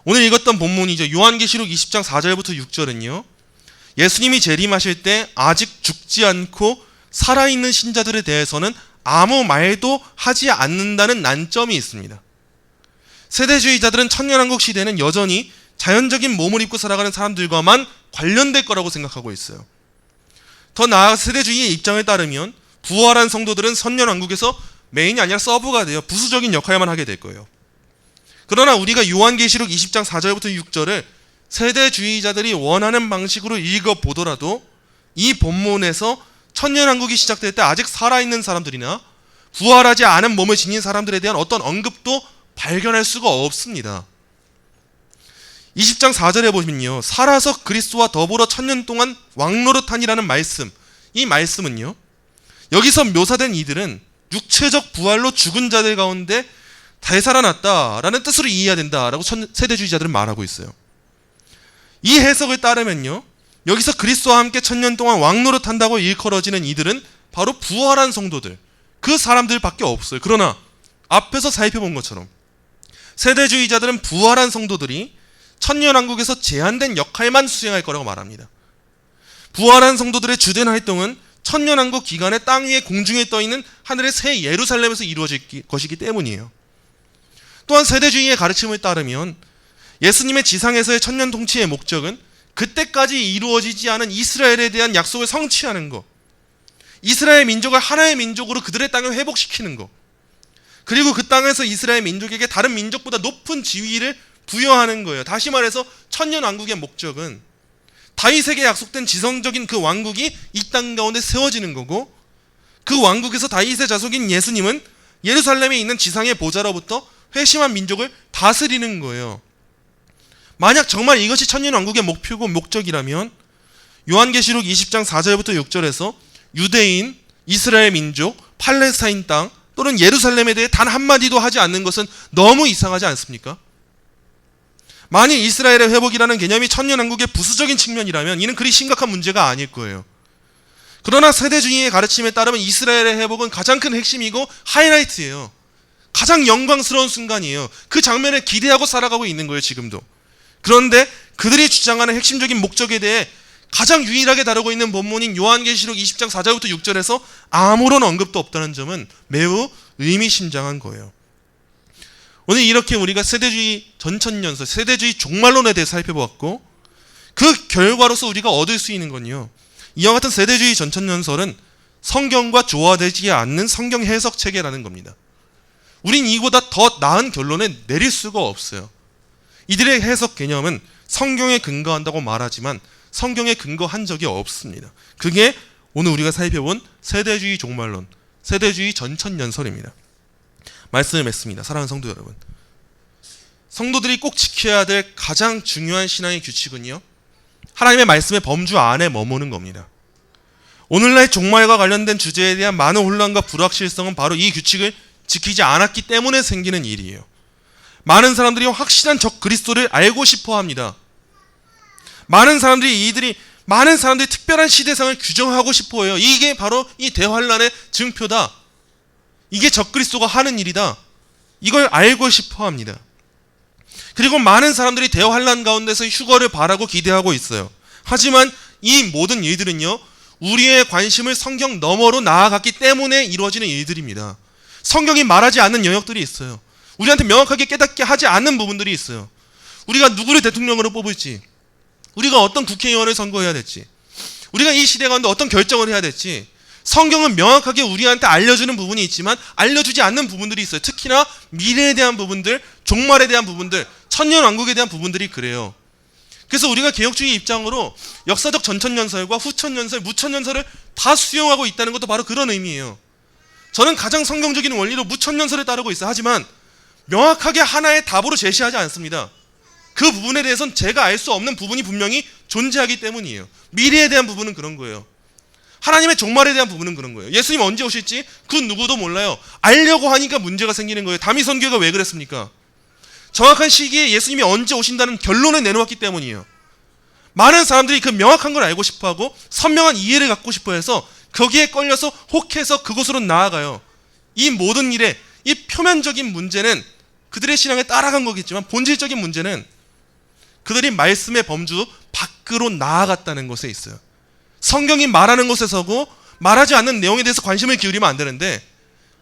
오늘 읽었던 본문이죠. 요한계시록 20장 4절부터 6절은요, 예수님이 재림하실 때 아직 죽지 않고 살아있는 신자들에 대해서는 아무 말도 하지 않는다는 난점이 있습니다. 세대주의자들은 천년왕국 시대는 여전히 자연적인 몸을 입고 살아가는 사람들과만 관련될 거라고 생각하고 있어요. 더 나아가 세대주의의 입장에 따르면 부활한 성도들은 천년왕국에서 메인이 아니라 서브가 돼요. 부수적인 역할만 하게 될 거예요. 그러나 우리가 요한계시록 20장 4절부터 6절을 세대주의자들이 원하는 방식으로 읽어보더라도 이 본문에서 천년왕국이 시작될 때 아직 살아있는 사람들이나 부활하지 않은 몸을 지닌 사람들에 대한 어떤 언급도 발견할 수가 없습니다. 20장 4절에 보시면요, 살아서 그리스도와 더불어 천년 동안 왕노릇하니라는 말씀, 이 말씀은요, 여기서 묘사된 이들은 육체적 부활로 죽은 자들 가운데 되살아났다라는 뜻으로 이해해야 된다라고 세대주의자들은 말하고 있어요. 이 해석을 따르면요, 여기서 그리스도와 함께 천년 동안 왕노릇한다고 일컬어지는 이들은 바로 부활한 성도들, 그 사람들밖에 없어요. 그러나 앞에서 살펴본 것처럼 세대주의자들은 부활한 성도들이 천년왕국에서 제한된 역할만 수행할 거라고 말합니다. 부활한 성도들의 주된 활동은 천년왕국 기간에 땅 위에 공중에 떠있는 하늘의 새 예루살렘에서 이루어질 것이기 때문이에요. 또한 세대주의의 가르침을 따르면 예수님의 지상에서의 천년 통치의 목적은 그때까지 이루어지지 않은 이스라엘에 대한 약속을 성취하는 것, 이스라엘 민족을 하나의 민족으로 그들의 땅을 회복시키는 것, 그리고 그 땅에서 이스라엘 민족에게 다른 민족보다 높은 지위를 부여하는 거예요. 다시 말해서 천년 왕국의 목적은 다윗에게 약속된 지성적인 그 왕국이 이 땅 가운데 세워지는 거고, 그 왕국에서 다윗의 자손인 예수님은 예루살렘에 있는 지상의 보좌로부터 회심한 민족을 다스리는 거예요. 만약 정말 이것이 천년 왕국의 목표고 목적이라면 요한계시록 20장 4절부터 6절에서 유대인, 이스라엘 민족, 팔레스타인 땅 또는 예루살렘에 대해 단 한마디도 하지 않는 것은 너무 이상하지 않습니까? 만일 이스라엘의 회복이라는 개념이 천년왕국의 부수적인 측면이라면 이는 그리 심각한 문제가 아닐 거예요. 그러나 세대주의의 가르침에 따르면 이스라엘의 회복은 가장 큰 핵심이고 하이라이트예요. 가장 영광스러운 순간이에요. 그 장면을 기대하고 살아가고 있는 거예요, 지금도. 그런데 그들이 주장하는 핵심적인 목적에 대해 가장 유일하게 다루고 있는 본문인 요한계시록 20장 4절부터 6절에서 아무런 언급도 없다는 점은 매우 의미심장한 거예요. 오늘 이렇게 우리가 세대주의 전천년설, 세대주의 종말론에 대해 살펴보았고, 그 결과로서 우리가 얻을 수 있는 건요, 이와 같은 세대주의 전천년설은 성경과 조화되지 않는 성경 해석 체계라는 겁니다. 우린 이보다 더 나은 결론을 내릴 수가 없어요. 이들의 해석 개념은 성경에 근거한다고 말하지만 성경에 근거한 적이 없습니다. 그게 오늘 우리가 살펴본 세대주의 종말론, 세대주의 전천년설입니다. 말씀을 맺습니다. 사랑하는 성도 여러분, 성도들이 꼭 지켜야 될 가장 중요한 신앙의 규칙은요, 하나님의 말씀의 범주 안에 머무는 겁니다. 오늘날 종말과 관련된 주제에 대한 많은 혼란과 불확실성은 바로 이 규칙을 지키지 않았기 때문에 생기는 일이에요. 많은 사람들이 확실한 적 그리스도를 알고 싶어 합니다. 많은 사람들이 특별한 시대상을 규정하고 싶어 해요. 이게 바로 이 대환란의 증표다. 이게 적 그리스도가 하는 일이다. 이걸 알고 싶어 합니다. 그리고 많은 사람들이 대환란 가운데서 휴거를 바라고 기대하고 있어요. 하지만 이 모든 일들은요, 우리의 관심을 성경 너머로 나아갔기 때문에 이루어지는 일들입니다. 성경이 말하지 않는 영역들이 있어요. 우리한테 명확하게 깨닫게 하지 않는 부분들이 있어요. 우리가 누구를 대통령으로 뽑을지, 우리가 어떤 국회의원을 선거해야 될지, 우리가 이 시대 가운데 어떤 결정을 해야 될지, 성경은 명확하게 우리한테 알려주는 부분이 있지만 알려주지 않는 부분들이 있어요. 특히나 미래에 대한 부분들, 종말에 대한 부분들, 천년왕국에 대한 부분들이 그래요. 그래서 우리가 개혁주의 입장으로 역사적 전천년설과 후천년설, 무천년설을 다 수용하고 있다는 것도 바로 그런 의미예요. 저는 가장 성경적인 원리로 무천년설을 따르고 있어요. 하지만 명확하게 하나의 답으로 제시하지 않습니다. 그 부분에 대해서는 제가 알 수 없는 부분이 분명히 존재하기 때문이에요. 미래에 대한 부분은 그런 거예요. 하나님의 종말에 대한 부분은 그런 거예요. 예수님 언제 오실지 그 누구도 몰라요. 알려고 하니까 문제가 생기는 거예요. 다미선교회가 왜 그랬습니까? 정확한 시기에 예수님이 언제 오신다는 결론을 내놓았기 때문이에요. 많은 사람들이 그 명확한 걸 알고 싶어하고 선명한 이해를 갖고 싶어해서 거기에 걸려서 혹해서 그곳으로 나아가요. 이 모든 일에 이 표면적인 문제는 그들의 신앙에 따라간 거겠지만 본질적인 문제는 그들이 말씀의 범주 밖으로 나아갔다는 것에 있어요. 성경이 말하는 곳에 서고 말하지 않는 내용에 대해서 관심을 기울이면 안 되는데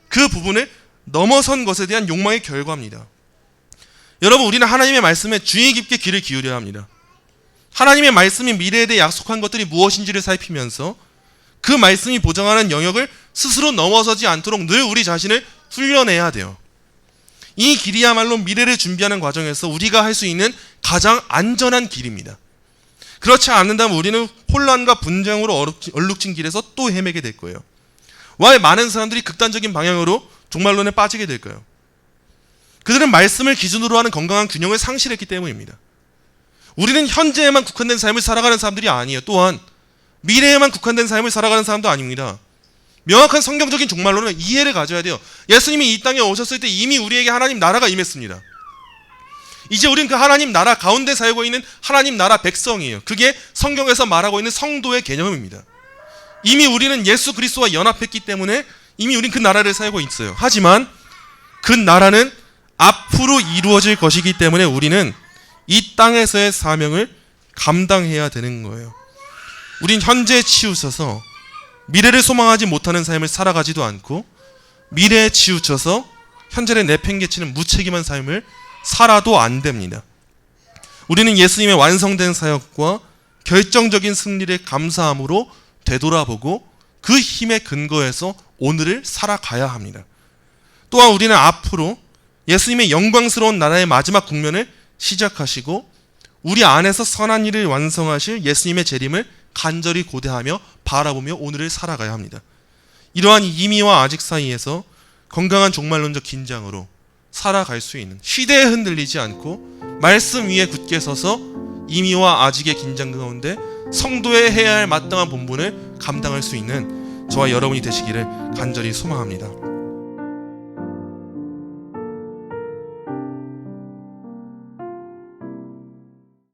그 부분을 넘어선 것에 대한 욕망의 결과입니다. 여러분, 우리는 하나님의 말씀에 주의 깊게 귀를 기울여야 합니다. 하나님의 말씀이 미래에 대해 약속한 것들이 무엇인지를 살피면서 그 말씀이 보장하는 영역을 스스로 넘어서지 않도록 늘 우리 자신을 훈련해야 돼요. 이 길이야말로 미래를 준비하는 과정에서 우리가 할 수 있는 가장 안전한 길입니다. 그렇지 않는다면 우리는 혼란과 분쟁으로 얼룩진 길에서 또 헤매게 될 거예요. 왜 많은 사람들이 극단적인 방향으로 종말론에 빠지게 될까요? 그들은 말씀을 기준으로 하는 건강한 균형을 상실했기 때문입니다. 우리는 현재에만 국한된 삶을 살아가는 사람들이 아니에요. 또한 미래에만 국한된 삶을 살아가는 사람도 아닙니다. 명확한 성경적인 종말론은 이해를 가져야 돼요. 예수님이 이 땅에 오셨을 때 이미 우리에게 하나님 나라가 임했습니다. 이제 우리는 그 하나님 나라 가운데 살고 있는 하나님 나라 백성이에요. 그게 성경에서 말하고 있는 성도의 개념입니다. 이미 우리는 예수 그리스도와 연합했기 때문에 이미 우리는 그 나라를 살고 있어요. 하지만 그 나라는 앞으로 이루어질 것이기 때문에 우리는 이 땅에서의 사명을 감당해야 되는 거예요. 우린 현재에 치우쳐서 미래를 소망하지 못하는 삶을 살아가지도 않고 미래에 치우쳐서 현재를 내팽개치는 무책임한 삶을 살아도 안 됩니다. 우리는 예수님의 완성된 사역과 결정적인 승리를 감사함으로 되돌아보고 그 힘의 근거에서 오늘을 살아가야 합니다. 또한 우리는 앞으로 예수님의 영광스러운 나라의 마지막 국면을 시작하시고 우리 안에서 선한 일을 완성하실 예수님의 재림을 간절히 고대하며 바라보며 오늘을 살아가야 합니다. 이러한 이미와 아직 사이에서 건강한 종말론적 긴장으로 살아갈 수 있는, 시대에 흔들리지 않고 말씀 위에 굳게 서서 이미와 아직의 긴장 가운데 성도의 해야 할 마땅한 본분을 감당할 수 있는 저와 여러분이 되시기를 간절히 소망합니다.